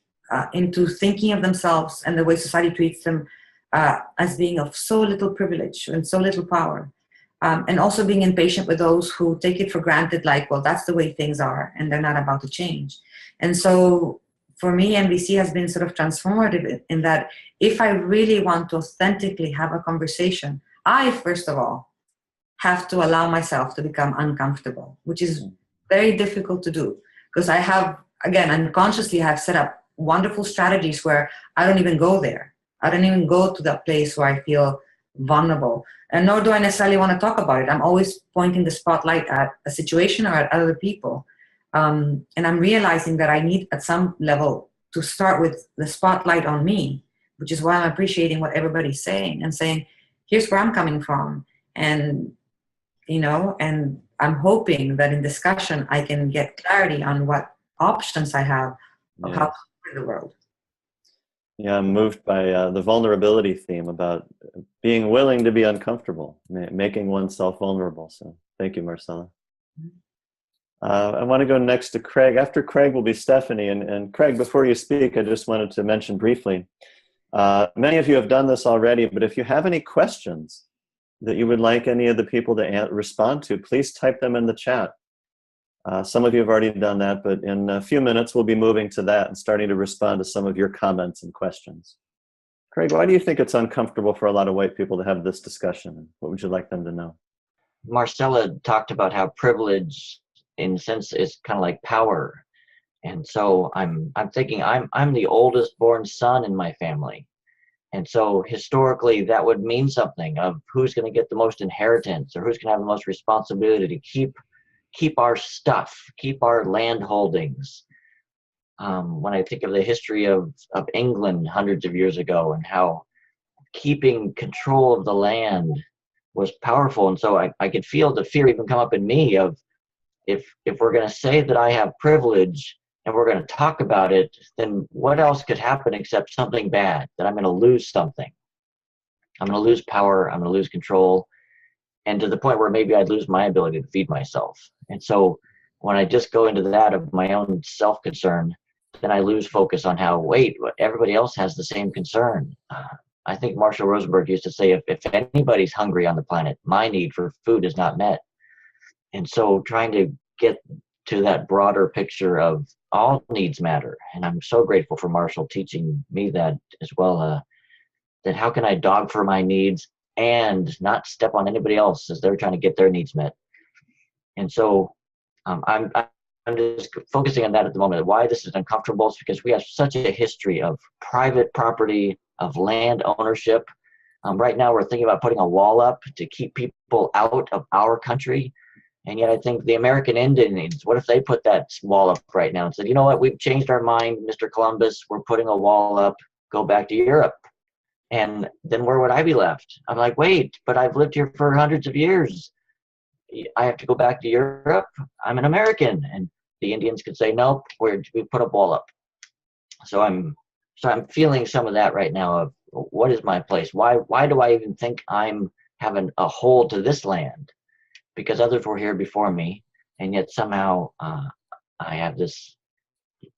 Speaker 7: into thinking of themselves and the way society treats them as being of so little privilege and so little power. And also being impatient with those who take it for granted, like, well, that's the way things are and they're not about to change. And so for me, NVC has been sort of transformative in that if I really want to authentically have a conversation, I, first of all, have to allow myself to become uncomfortable, which is very difficult to do because I have, again, unconsciously have set up wonderful strategies where I don't even go there. I don't even go to that place where I feel vulnerable. And nor do I necessarily want to talk about it. I'm always pointing the spotlight at a situation or at other people. And I'm realizing that I need at some level to start with the spotlight on me, which is why I'm appreciating what everybody's saying and saying, here's where I'm coming from. And, you know, and I'm hoping that in discussion, I can get clarity on what options I have of how to live in the world.
Speaker 2: Yeah, I'm moved by the vulnerability theme about being willing to be uncomfortable, making oneself vulnerable. So thank you, Marcella. I want to go next to Craig. After Craig will be Stephanie. And Craig, before you speak, I just wanted to mention briefly, many of you have done this already, but if you have any questions that you would like any of the people to respond to, please type them in the chat. Some of you have already done that, but in a few minutes we'll be moving to that and starting to respond to some of your comments and questions. Craig, why do you think it's uncomfortable for a lot of white people to have this discussion? What would you like them to know?
Speaker 8: Marcella talked about how privilege, in a sense, is kind of like power. And so I'm thinking I'm the oldest born son in my family. And so historically that would mean something of who's going to get the most inheritance or who's going to have the most responsibility to keep our stuff, keep our land holdings. When I think of the history of England hundreds of years ago and how keeping control of the land was powerful. And so I could feel the fear even come up in me of if we're going to say that I have privilege and we're going to talk about it, then what else could happen except something bad, that I'm going to lose something. I'm going to lose power. I'm going to lose control. And to the point where maybe I'd lose my ability to feed myself. And so when I just go into that of my own self-concern, then I lose focus on how, wait, everybody else has the same concern. I think Marshall Rosenberg used to say, if anybody's hungry on the planet, my need for food is not met. And so trying to get to that broader picture of all needs matter. And I'm so grateful for Marshall teaching me that as well, that how can I dog for my needs and not step on anybody else as they're trying to get their needs met. And so I'm just focusing on that at the moment. Why this is uncomfortable is because we have such a history of private property, of land ownership. Right now we're thinking about putting a wall up to keep people out of our country. And yet I think the American Indians, what if they put that wall up right now and said, you know what, we've changed our mind, Mr. Columbus, we're putting a wall up, go back to Europe. And then where would I be left? I'm like, wait, but I've lived here for hundreds of years. I have to go back to Europe. I'm an American. And the Indians could say, nope, we put a wall up. So I'm feeling some of that right now of what is my place? Why do I even think I'm having a hold to this land? Because others were here before me, and yet somehow I have this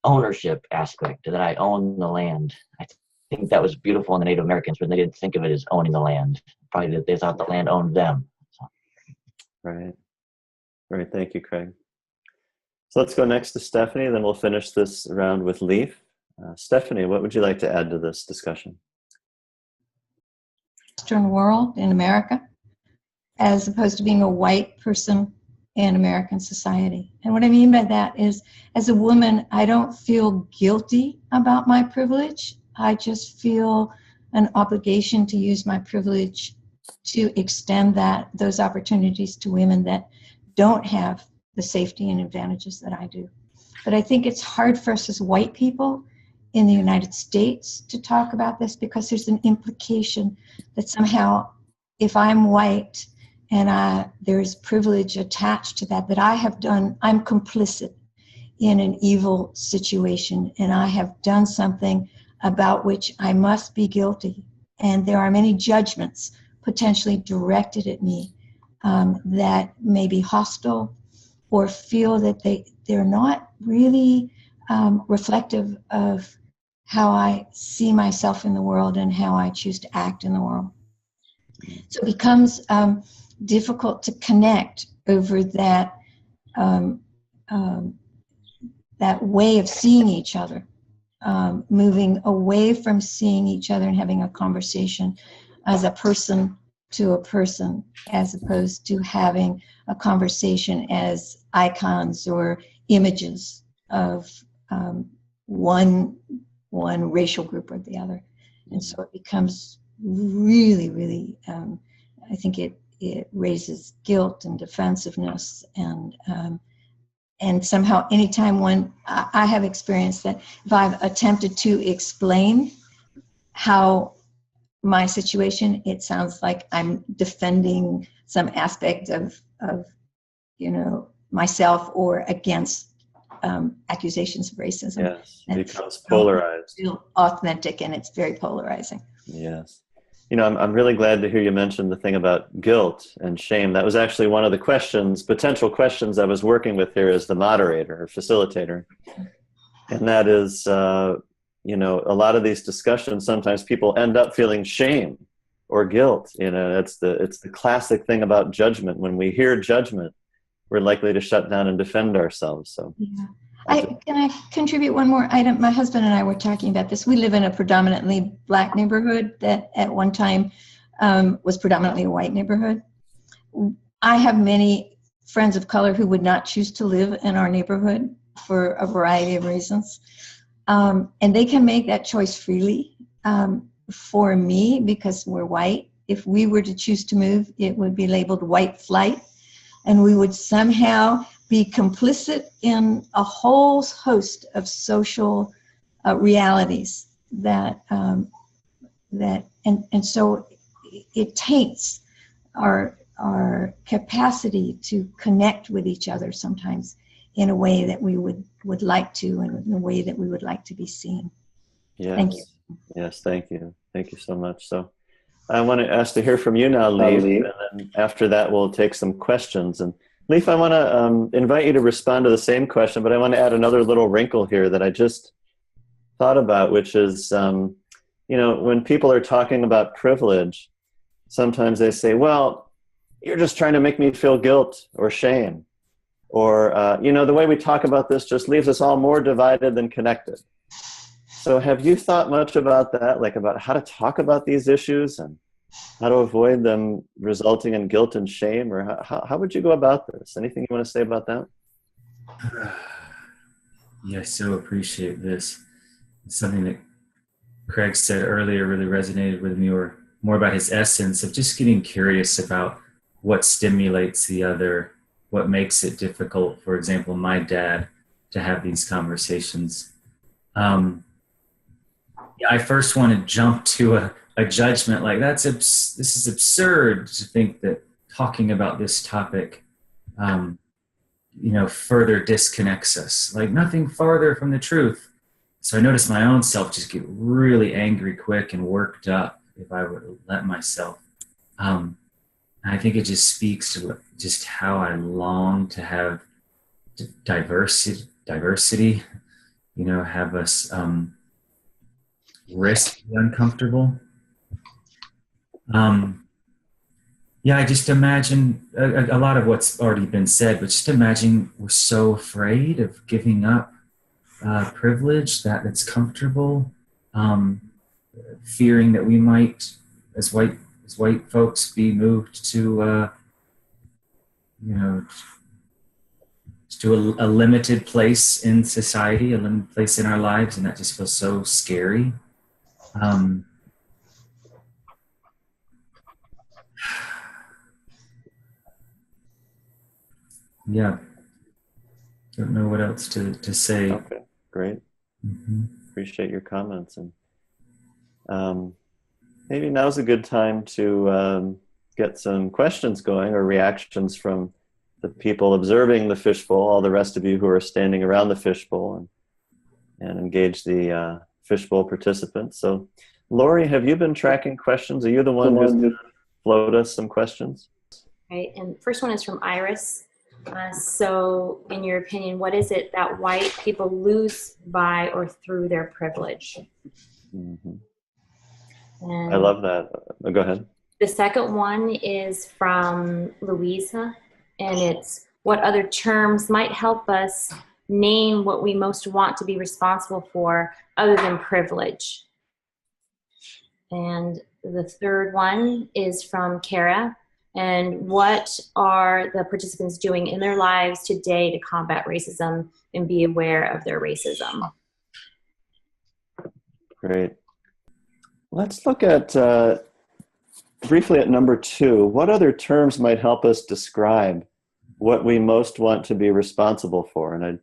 Speaker 8: ownership aspect that I own the land. I think that was beautiful in the Native Americans when they didn't think of it as owning the land. Probably that they thought the land owned them. So.
Speaker 2: Right. Thank you, Craig. So let's go next to Stephanie, then we'll finish this round with Leaf. Stephanie, what would you like to add to this discussion?
Speaker 5: Western world in America, as opposed to being a white person in American society. And what I mean by that is, as a woman, I don't feel guilty about my privilege. I just feel an obligation to use my privilege to extend those opportunities to women that don't have the safety and advantages that I do. But I think it's hard for us as white people in the United States to talk about this because there's an implication that somehow if I'm white and there's privilege attached to that I have done, I'm complicit in an evil situation and I have done something about which I must be guilty. And there are many judgments potentially directed at me that may be hostile or feel that they're not really reflective of how I see myself in the world and how I choose to act in the world. So it becomes difficult to connect over that that way of seeing each other. moving away from seeing each other and having a conversation as a person to a person, as opposed to having a conversation as icons or images of one racial group or the other. And so it becomes really, really, I think it raises guilt and defensiveness, and somehow anytime I have experienced that if I've attempted to explain how my situation, it sounds like I'm defending some aspect of myself or against accusations of racism.
Speaker 2: Yes,
Speaker 5: and
Speaker 2: it becomes polarized.
Speaker 5: Feel authentic, and it's very polarizing.
Speaker 2: Yes. I'm really glad to hear you mention the thing about guilt and shame. That was actually one of the potential questions I was working with here as the moderator or facilitator. And that is, a lot of these discussions, sometimes people end up feeling shame or guilt. It's the classic thing about judgment. When we hear judgment, we're likely to shut down and defend ourselves. So. Yeah.
Speaker 5: Can I contribute one more item? My husband and I were talking about this. We live in a predominantly Black neighborhood that at one time was predominantly a white neighborhood. I have many friends of color who would not choose to live in our neighborhood for a variety of reasons. And they can make that choice freely. For me, because we're white, if we were to choose to move, it would be labeled white flight. And we would somehow be complicit in a whole host of social realities and so it taints our capacity to connect with each other sometimes in a way that we would like to, and in a way that we would like to be seen.
Speaker 2: Yes.
Speaker 5: Thank you.
Speaker 2: Yes, thank you. Thank you so much. So I want to ask to hear from you now, Leif, and then after that we'll take some questions. And Leif, I want to invite you to respond to the same question, but I want to add another little wrinkle here that I just thought about, which is, when people are talking about privilege, sometimes they say, well, you're just trying to make me feel guilt or shame. Or, the way we talk about this just leaves us all more divided than connected. So have you thought much about that, like about how to talk about these issues and how to avoid them resulting in guilt and shame? Or how would you go about this? Anything you want to say about that?
Speaker 6: Yeah, I so appreciate this. It's something that Craig said earlier really resonated with me, or more about his essence of just getting curious about what stimulates the other, what makes it difficult, for example, my dad, to have these conversations. I first want to jump to a judgment like this is absurd to think that talking about this topic, further disconnects us, like nothing farther from the truth. So I notice my own self just get really angry quick and worked up if I were to let myself. I think it just speaks to just how I long to have diversity, have us risk the uncomfortable. I just imagine a lot of what's already been said, but just imagine we're so afraid of giving up privilege that's comfortable, fearing that we might, as white folks, be moved to to a limited place in society, a limited place in our lives, and that just feels so scary. Don't know what else to say.
Speaker 2: Okay, great.
Speaker 6: Mm-hmm.
Speaker 2: Appreciate your comments. And maybe now's a good time to get some questions going or reactions from the people observing the fishbowl, all the rest of you who are standing around the fishbowl, and engage the fishbowl participants. So, Lori, have you been tracking questions? Are you the one who's going to float us some questions?
Speaker 9: Right, and first one is from Iris. So, in your opinion, what is it that white people lose by or through their privilege?
Speaker 2: Mm-hmm.
Speaker 9: And
Speaker 2: I love that. Go ahead.
Speaker 9: The second one is from Louisa, and it's what other terms might help us name what we most want to be responsible for other than privilege. And the third one is from Kara. And what are the participants doing in their lives today to combat racism and be aware of their racism?
Speaker 2: Great. Let's look at briefly at number 2. What other terms might help us describe what we most want to be responsible for? And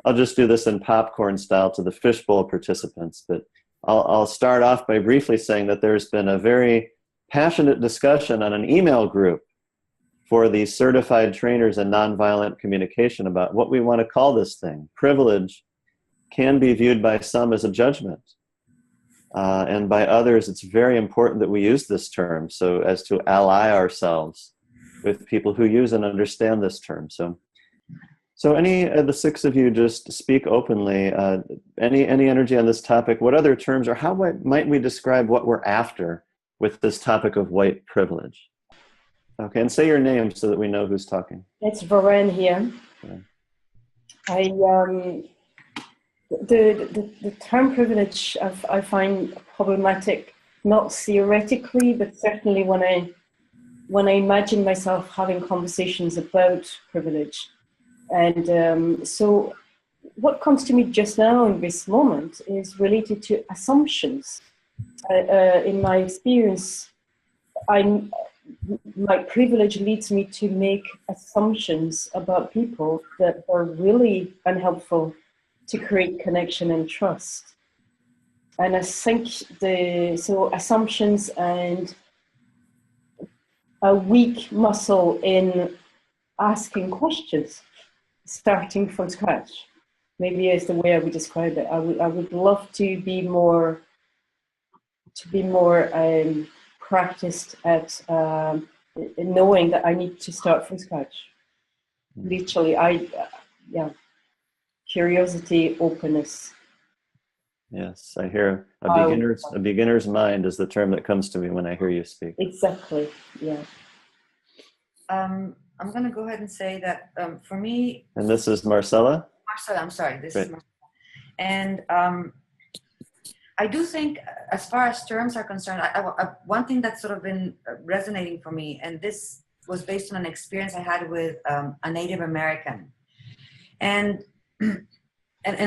Speaker 2: I'll just do this in popcorn style to the fishbowl participants, but I'll start off by briefly saying that there's been a very passionate discussion on an email group for the certified trainers in nonviolent communication about what we want to call this thing. Privilege can be viewed by some as a judgment. And by others, it's very important that we use this term so as to ally ourselves with people who use and understand this term. So any of the 6 of you just speak openly, any energy on this topic, what other terms or how might we describe what we're after with this topic of white privilege? Okay, and say your name so that we know who's talking.
Speaker 3: It's Varenne here.
Speaker 2: Yeah.
Speaker 3: The term privilege I find problematic, not theoretically, but certainly when I imagine myself having conversations about privilege. And so what comes to me just now in this moment is related to assumptions. In my experience, my privilege leads me to make assumptions about people that are really unhelpful to create connection and trust. And I think so assumptions and a weak muscle in asking questions, starting from scratch, maybe is the way I would describe it. I would love to be more practiced at knowing that I need to start from scratch. Literally, curiosity, openness.
Speaker 2: Yes, I hear a beginner's mind is the term that comes to me when I hear you speak.
Speaker 3: Exactly, yeah.
Speaker 7: I'm going to go ahead and say that for me...
Speaker 2: And this is Marcella?
Speaker 7: Marcella, I'm sorry. This
Speaker 2: Great.
Speaker 7: is Marcella. And I do think, as far as terms are concerned, one thing that's sort of been resonating for me, and this was based on an experience I had with a Native American. And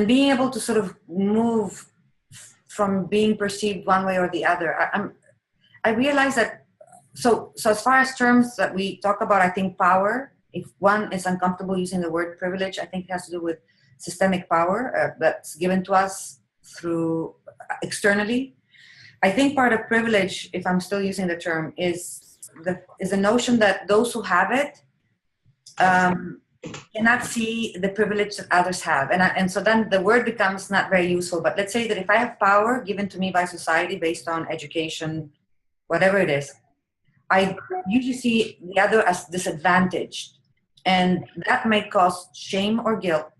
Speaker 7: being able to sort of move from being perceived one way or the other. I realize that, so as far as terms that we talk about, I think power, if one is uncomfortable using the word privilege, I think it has to do with systemic power that's given to us through externally. I think part of privilege, if I'm still using the term, is the notion that those who have it cannot see the privilege that others have. And so then the word becomes not very useful. But let's say that if I have power given to me by society based on education, whatever it is, I usually see the other as disadvantaged. And that may cause shame or guilt.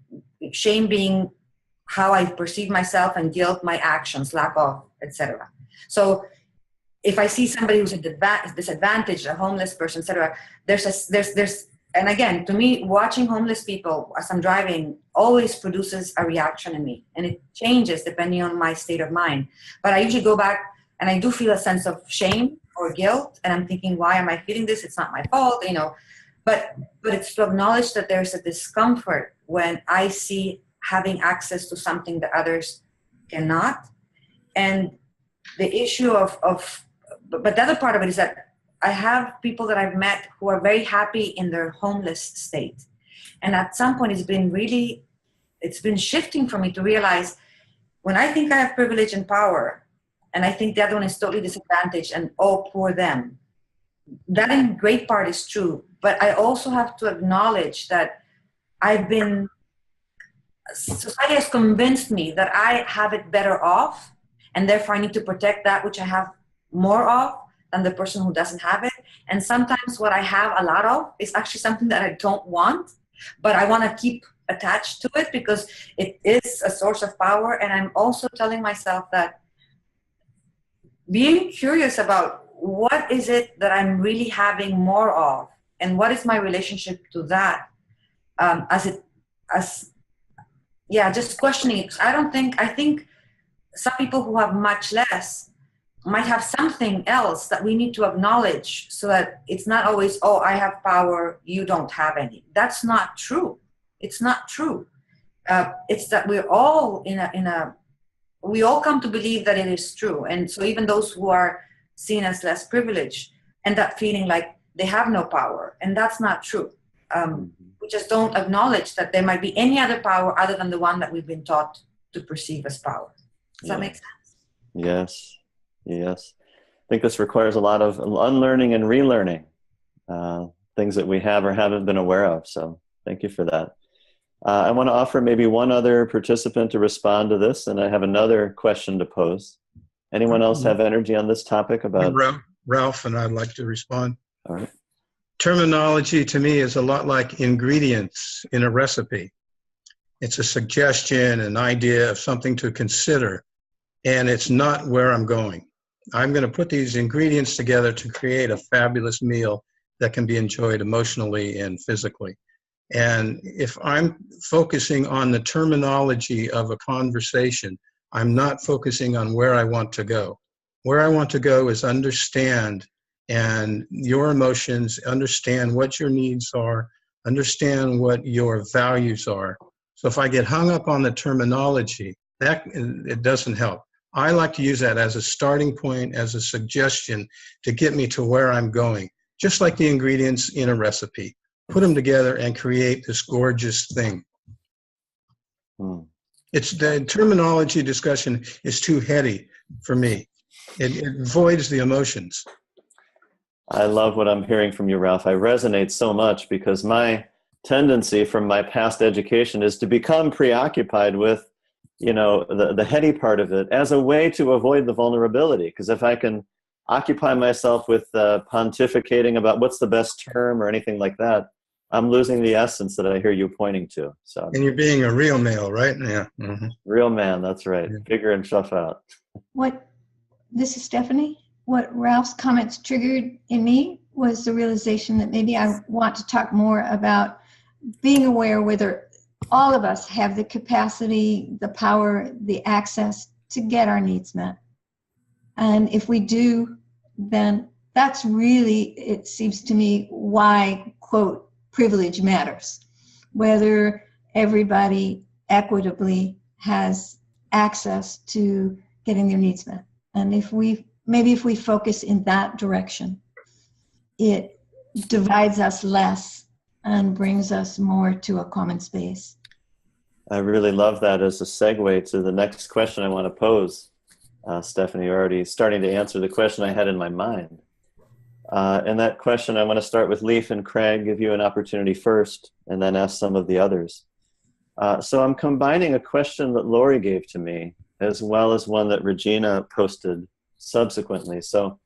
Speaker 7: Shame being how I perceive myself, and guilt, my actions, lack of, etc. So if I see somebody who's disadvantaged, a homeless person, etc., there's and again, to me, watching homeless people as I'm driving always produces a reaction in me, and it changes depending on my state of mind. But I usually go back and I do feel a sense of shame or guilt, and I'm thinking, why am I feeling this? It's not my fault, you know. But it's to acknowledge that there's a discomfort when I see having access to something that others cannot. And the issue but the other part of it is that I have people that I've met who are very happy in their homeless state. And at some point it's been shifting for me to realize when I think I have privilege and power, and I think the other one is totally disadvantaged and oh, poor them. That in great part is true. But I also have to acknowledge that society has convinced me that I have it better off, and therefore I need to protect that which I have more of than the person who doesn't have it. And sometimes what I have a lot of is actually something that I don't want, but I want to keep attached to it because it is a source of power. And I'm also telling myself that being curious about what is it that I'm really having more of, and what is my relationship to that, as yeah, just questioning it. I think some people who have much less might have something else that we need to acknowledge, so that it's not always, oh, I have power, you don't have any. That's not true. It's not true. It's that we're all we all come to believe that it is true. And so even those who are seen as less privileged end up feeling like they have no power. And that's not true. We just don't acknowledge that there might be any other power other than the one that we've been taught to perceive as power. Does that make sense?
Speaker 2: Yes. Yes. I think this requires a lot of unlearning and relearning, things that we have or haven't been aware of. So thank you for that. I want to offer maybe one other participant to respond to this, and I have another question to pose. Anyone else have energy on this topic about?
Speaker 4: Ralph, and I'd like to respond.
Speaker 2: All right.
Speaker 4: Terminology to me is a lot like ingredients in a recipe. It's a suggestion, an idea of something to consider, and it's not where I'm going. I'm going to put these ingredients together to create a fabulous meal that can be enjoyed emotionally and physically. And if I'm focusing on the terminology of a conversation, I'm not focusing on where I want to go. Where I want to go is understand and your emotions, understand what your needs are, understand what your values are. So if I get hung up on the terminology, it doesn't help. I like to use that as a starting point, as a suggestion to get me to where I'm going, just like the ingredients in a recipe. Put them together and create this gorgeous thing. It's the terminology discussion is too heady for me. It voids the emotions.
Speaker 2: I love what I'm hearing from you, Ralph. I resonate so much because my tendency from my past education is to become preoccupied with, the heady part of it as a way to avoid the vulnerability. Because if I can occupy myself with pontificating about what's the best term or anything like that, I'm losing the essence that I hear you pointing to. So.
Speaker 4: And you're being a real male, right? Yeah. Mm-hmm.
Speaker 2: Real man, that's right. Yeah. Figuring stuff out.
Speaker 5: This is Stephanie. What Ralph's comments triggered in me was the realization that maybe I want to talk more about being aware whether all of us have the capacity, the power, the access to get our needs met. And if we do, then that's really, it seems to me, why, quote, privilege matters. Whether everybody equitably has access to getting their needs met. And if we focus in that direction, it divides us less and brings us more to a common space.
Speaker 2: I really love that as a segue to the next question I want to pose. Stephanie, you're already starting to answer the question I had in my mind. And that question, I want to start with Leif and Craig, give you an opportunity first, and then ask some of the others. So I'm combining a question that Lori gave to me, as well as one that Regina posted subsequently. So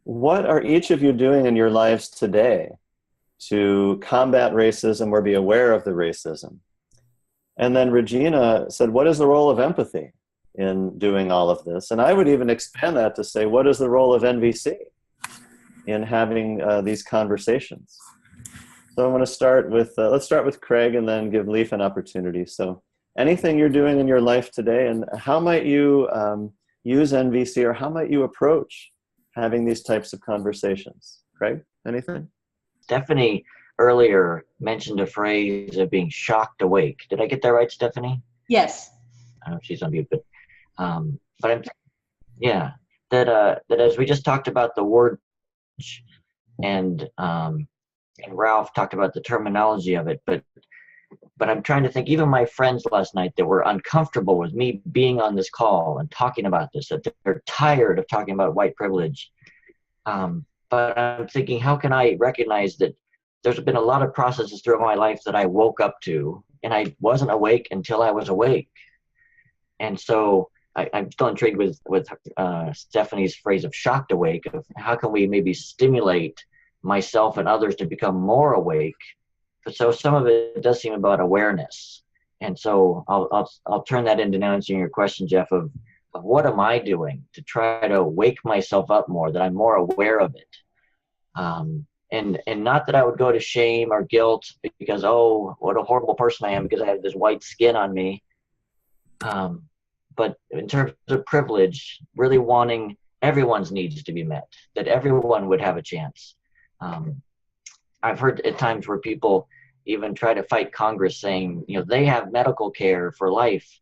Speaker 2: what are each of you doing in your lives today to combat racism or be aware of the racism? And then Regina said, what is the role of empathy in doing all of this? And I would even expand that to say, what is the role of NVC in having these conversations? So I want to start with, let's start with Craig and then give Leif an opportunity. So anything you're doing in your life today, and how might you use NVC, or how might you approach having these types of conversations? Craig, anything?
Speaker 8: Stephanie earlier mentioned a phrase of being shocked awake. Did I get that right, Stephanie?
Speaker 5: Yes.
Speaker 8: I don't know if she's on mute, but that as we just talked about the word, and Ralph talked about the terminology of it, but I'm trying to think, even my friends last night that were uncomfortable with me being on this call and talking about this, that they're tired of talking about white privilege. But I'm thinking, how can I recognize that there's been a lot of processes throughout my life that I woke up to, and I wasn't awake until I was awake. And so I'm still intrigued with Stephanie's phrase of shocked awake, of how can we maybe stimulate myself and others to become more awake. So some of it does seem about awareness. And so I'll turn that into now answering your question, Jeff, of what am I doing to try to wake myself up more, that I'm more aware of it. And not that I would go to shame or guilt because, oh, what a horrible person I am because I have this white skin on me. But in terms of privilege, really wanting everyone's needs to be met, that everyone would have a chance. I've heard at times where people even try to fight Congress saying, they have medical care for life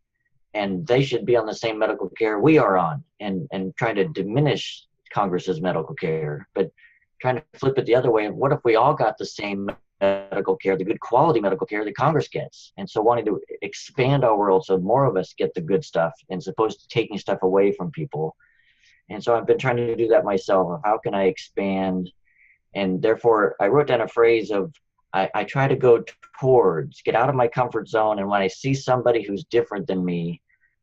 Speaker 8: and they should be on the same medical care we are on, and trying to diminish Congress's medical care, but trying to flip it the other way. What if we all got the same medical care, the good quality medical care that Congress gets? And so wanting to expand our world so more of us get the good stuff, as opposed to taking stuff away from people. And so I've been trying to do that myself, of how can I expand? And therefore I wrote down a phrase of, I try to go towards, get out of my comfort zone. And when I see somebody who's different than me,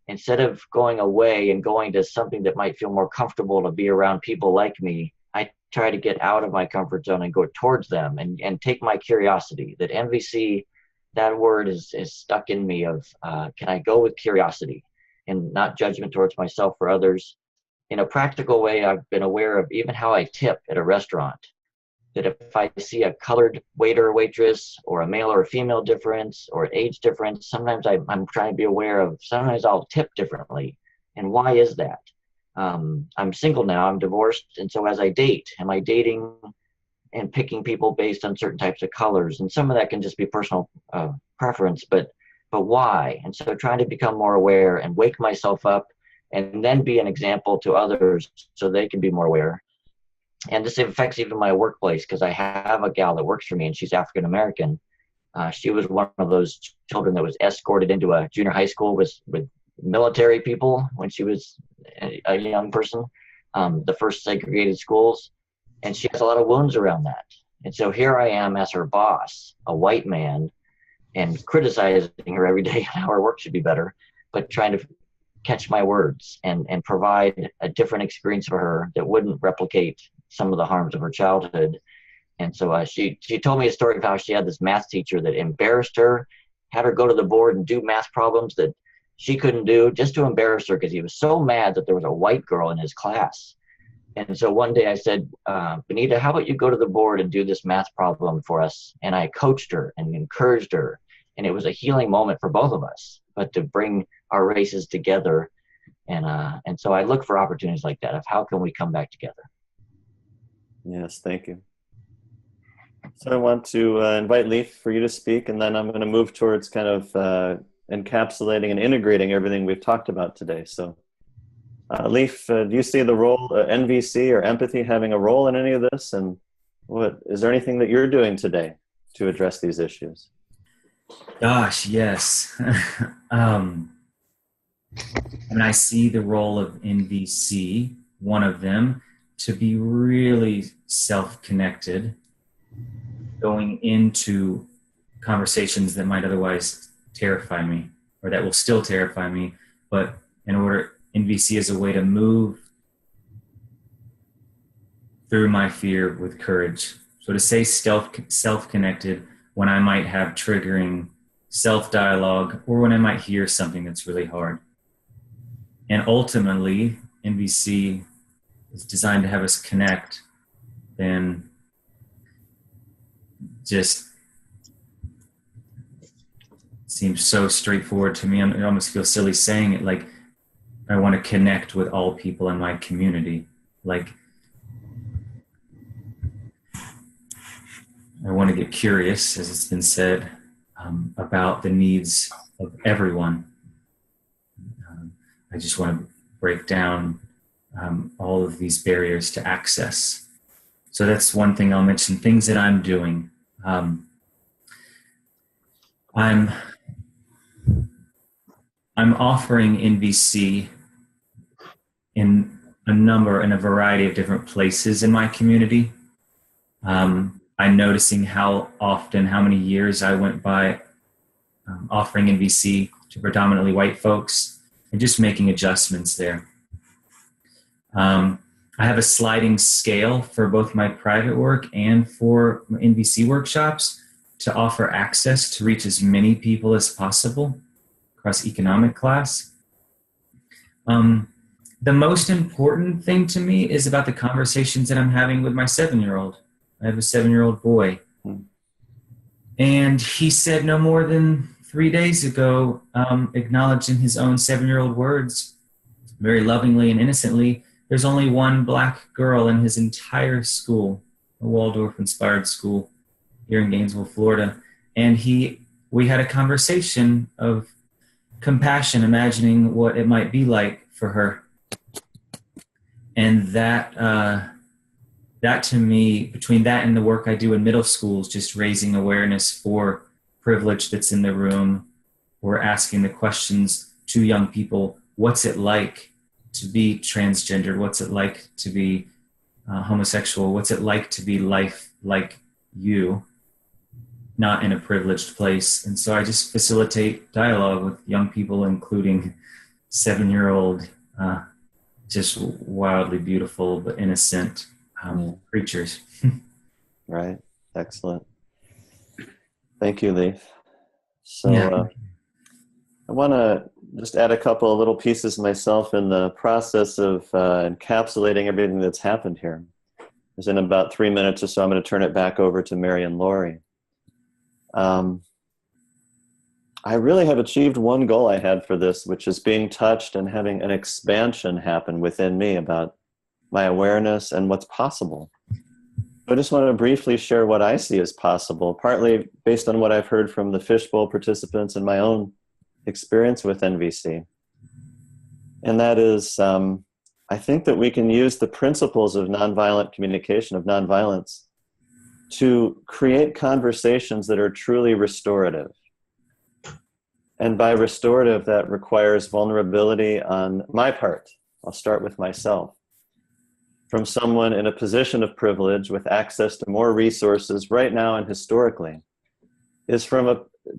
Speaker 8: instead of going away and going to something that might feel more comfortable to be around people like me, I try to get out of my comfort zone and go towards them and take my curiosity. That NVC, that word is stuck in me of, can I go with curiosity and not judgment towards myself or others? In a practical way, I've been aware of even how I tip at a restaurant. That if I see a colored waiter or waitress, or a male or a female difference, or age difference, sometimes I'm trying to be aware of, sometimes I'll tip differently. And why is that? I'm single now, I'm divorced. And so as I date, am I dating and picking people based on certain types of colors? And some of that can just be personal preference, but why? And so trying to become more aware and wake myself up, and then be an example to others so they can be more aware. And this affects even my workplace, because I have a gal that works for me and she's African American. She was one of those children that was escorted into a junior high school with military people when she was a young person, the first segregated schools. And she has a lot of wounds around that. And so here I am as her boss, a white man, and criticizing her every day on how her work should be better, but trying to catch my words and provide a different experience for her that wouldn't replicate some of the harms of her childhood. And so she told me a story of how she had this math teacher that embarrassed her, had her go to the board and do math problems that she couldn't do, just to embarrass her, because he was so mad that there was a white girl in his class. And so one day I said, Benita, how about you go to the board and do this math problem for us? And I coached her and encouraged her. And it was a healing moment for both of us, but to bring our races together. And so I look for opportunities like that of how can we come back together?
Speaker 2: Yes, thank you. So I want to invite Leif for you to speak, and then I'm going to move towards kind of encapsulating and integrating everything we've talked about today. So Leif, do you see the role, NVC or empathy, having a role in any of this? And is there anything that you're doing today to address these issues?
Speaker 6: Gosh, yes. And I see the role of NVC, one of them, to be really self-connected, going into conversations that might otherwise terrify me, or that will still terrify me, but NVC is a way to move through my fear with courage. So to say self-connected when I might have triggering self-dialogue, or when I might hear something that's really hard. And ultimately, NVC is designed to have us connect, then just seems so straightforward to me. I almost feel silly saying it, like I want to connect with all people in my community. Like I want to get curious, as it's been said, about the needs of everyone. I just want to break down all of these barriers to access. So that's one thing I'll mention. Things that I'm doing. I'm offering NVC in a variety of different places in my community. I'm noticing how many years I went by offering NVC to predominantly white folks and just making adjustments there. I have a sliding scale for both my private work and for NVC workshops to offer access to reach as many people as possible across economic class. The most important thing to me is about the conversations that I'm having with my 7-year-old. I have a 7-year-old boy. And he said no more than 3 days ago acknowledged in his own 7-year-old words, very lovingly and innocently, there's only one black girl in his entire school, a Waldorf-inspired school here in Gainesville, Florida. And we had a conversation of compassion, imagining what it might be like for her. And that to me, between that and the work I do in middle schools, just raising awareness for privilege that's in the room, or asking the questions to young people, what's it like to be transgender? What's it like to be homosexual? What's it like to be life like you, not in a privileged place? And so I just facilitate dialogue with young people, including 7-year-old, just wildly beautiful but innocent creatures.
Speaker 2: Right. Excellent. Thank you, Leif. So
Speaker 6: Yeah.
Speaker 2: I want to just add a couple of little pieces myself in the process of encapsulating everything that's happened here. Because in about 3 minutes or so, I'm going to turn it back over to Mary and Lori. I really have achieved one goal I had for this, which is being touched and having an expansion happen within me about my awareness and what's possible. I just want to briefly share what I see as possible, partly based on what I've heard from the Fishbowl participants and my own experience with NVC. And that is, I think that we can use the principles of nonviolent communication, of nonviolence, to create conversations that are truly restorative. And by restorative, that requires vulnerability on my part. I'll start with myself. From someone in a position of privilege with access to more resources right now and historically, is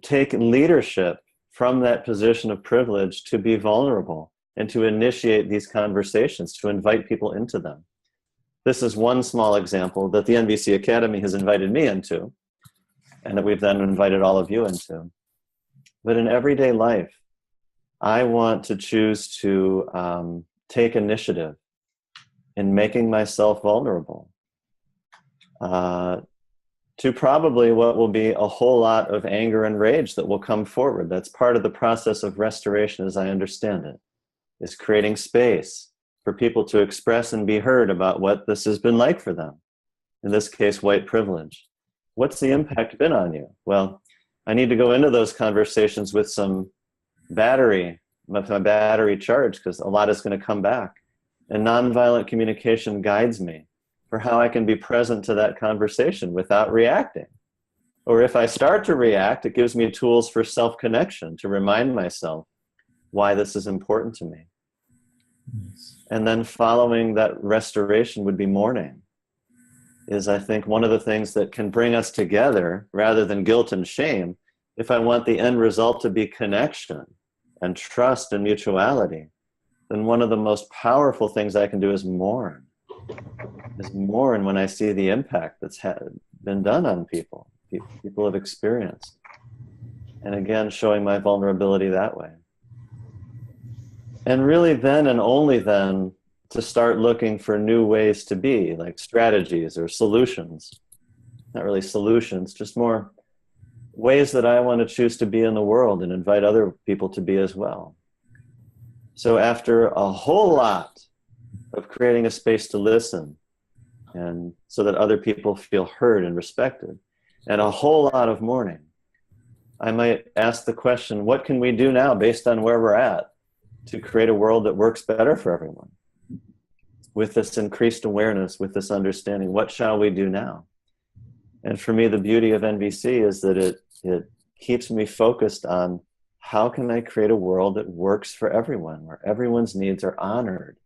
Speaker 2: take leadership from that position of privilege to be vulnerable and to initiate these conversations, to invite people into them. This is one small example that the NVC Academy has invited me into, and that we've then invited all of you into. But in everyday life, I want to choose to take initiative in making myself vulnerable to probably what will be a whole lot of anger and rage that will come forward. That's part of the process of restoration, as I understand it, is creating space for people to express and be heard about what this has been like for them. In this case, white privilege. What's the impact been on you? Well, I need to go into those conversations with some battery, with my battery charged, because a lot is going to come back. And nonviolent communication guides me for how I can be present to that conversation without reacting. Or if I start to react, it gives me tools for self-connection to remind myself why this is important to me. And then following that restoration would be mourning. Is, I think, one of the things that can bring us together rather than guilt and shame. If I want the end result to be connection and trust and mutuality, then one of the most powerful things I can do is mourn. Is mourn when I see the impact that's been done on people have experienced. And again, showing my vulnerability that way. And really then and only then to start looking for new ways to be, like strategies or solutions. Not really solutions, just more ways that I want to choose to be in the world and invite other people to be as well. So after a whole lot of creating a space to listen, and so that other people feel heard and respected, and a whole lot of mourning, I might ask the question, what can we do now based on where we're at to create a world that works better for everyone? With this increased awareness, with this understanding, what shall we do now? And for me, the beauty of NVC is that it keeps me focused on how can I create a world that works for everyone, where everyone's needs are honored,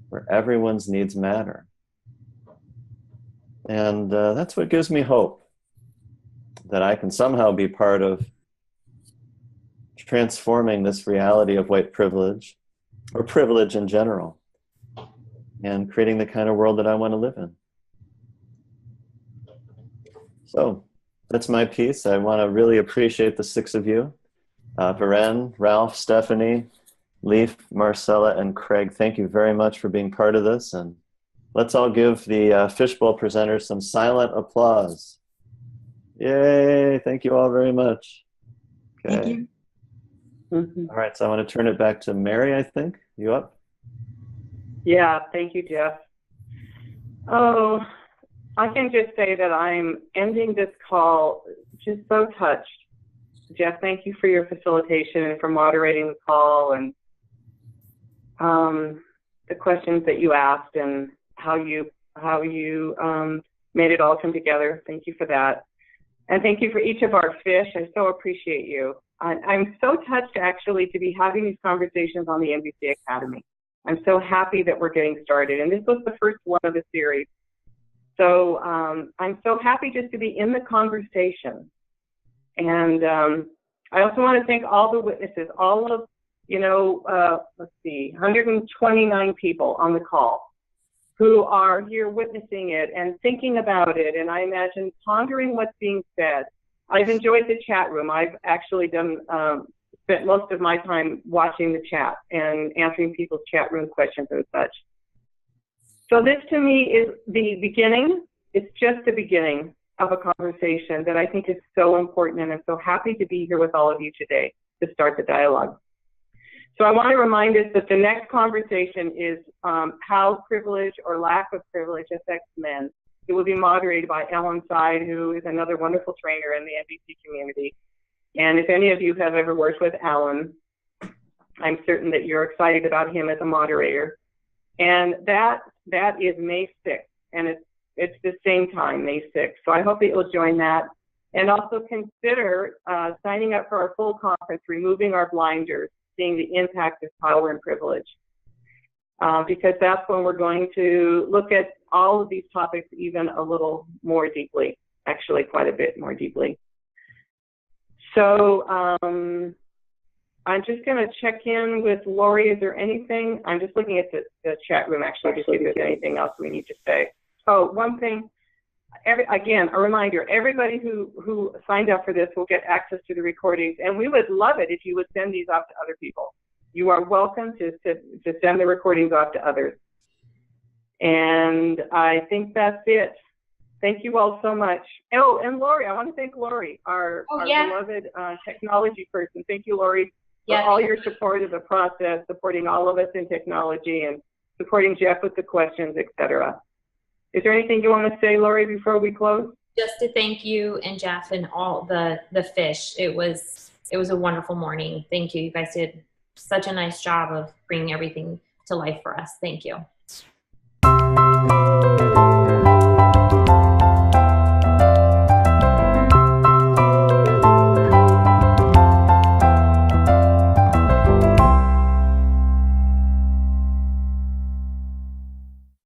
Speaker 2: where everyone's needs matter. And that's what gives me hope, that I can somehow be part of transforming this reality of white privilege, or privilege in general, and creating the kind of world that I want to live in. So that's my piece. I want to really appreciate the 6 of you, Varen, Ralph, Stephanie, Leif, Marcella, and Craig. Thank you very much for being part of this. And let's all give the Fishbowl presenters some silent applause. Yay, thank you all very much. Okay.
Speaker 5: Thank you.
Speaker 1: Mhm.
Speaker 2: All right, so I want to turn it back to Mary, I think. You up?
Speaker 1: Yeah, thank you, Jeff. Oh, I can just say that I'm ending this call just so touched. Jeff, thank you for your facilitation and for moderating the call, and the questions that you asked and how you made it all come together. Thank you for that. And thank you for each of our fish. I so appreciate you. I'm so touched, actually, to be having these conversations on the NVC Academy. I'm so happy that we're getting started. And this was the first one of the series. So I'm so happy just to be in the conversation. And I also want to thank all the witnesses, all of, let's see, 129 people on the call who are here witnessing it and thinking about it, and I imagine pondering what's being said. I've enjoyed the chat room. I've actually spent most of my time watching the chat and answering people's chat room questions and such. So this to me is the beginning. It's just the beginning of a conversation that I think is so important, and I'm so happy to be here with all of you today to start the dialogue. So I want to remind us that the next conversation is how privilege or lack of privilege affects men. It will be moderated by Ellen Side, who is another wonderful trainer in the NVC community. And if any of you have ever worked with Alan, I'm certain that you're excited about him as a moderator. And that is May 6th, and it's the same time, May 6th. So I hope that you'll join that. And also consider signing up for our full conference, Removing Our Blinders, Seeing the Impact of Power and Privilege. Because that's when we're going to look at all of these topics even a little more deeply, actually quite a bit more deeply. So I'm just going to check in with Lori. Is there anything? I'm just looking at the chat room, actually, to see if there's anything else we need to say. Oh, one thing. Again, a reminder, everybody who signed up for this will get access to the recordings, and we would love it if you would send these off to other people. You are welcome to send the recordings off to others. And I think that's it. Thank you all so much. Oh, and Lori, I want to thank Lori, our beloved technology person. Thank you, Lori, for all your support of the process, supporting all of us in technology, and supporting Jeff with the questions, etc. Is there anything you want to say, Lori, before we close?
Speaker 9: Just to thank you and Jeff and all the fish. It was a wonderful morning. Thank you. You guys did such a nice job of bringing everything to life for us. Thank you.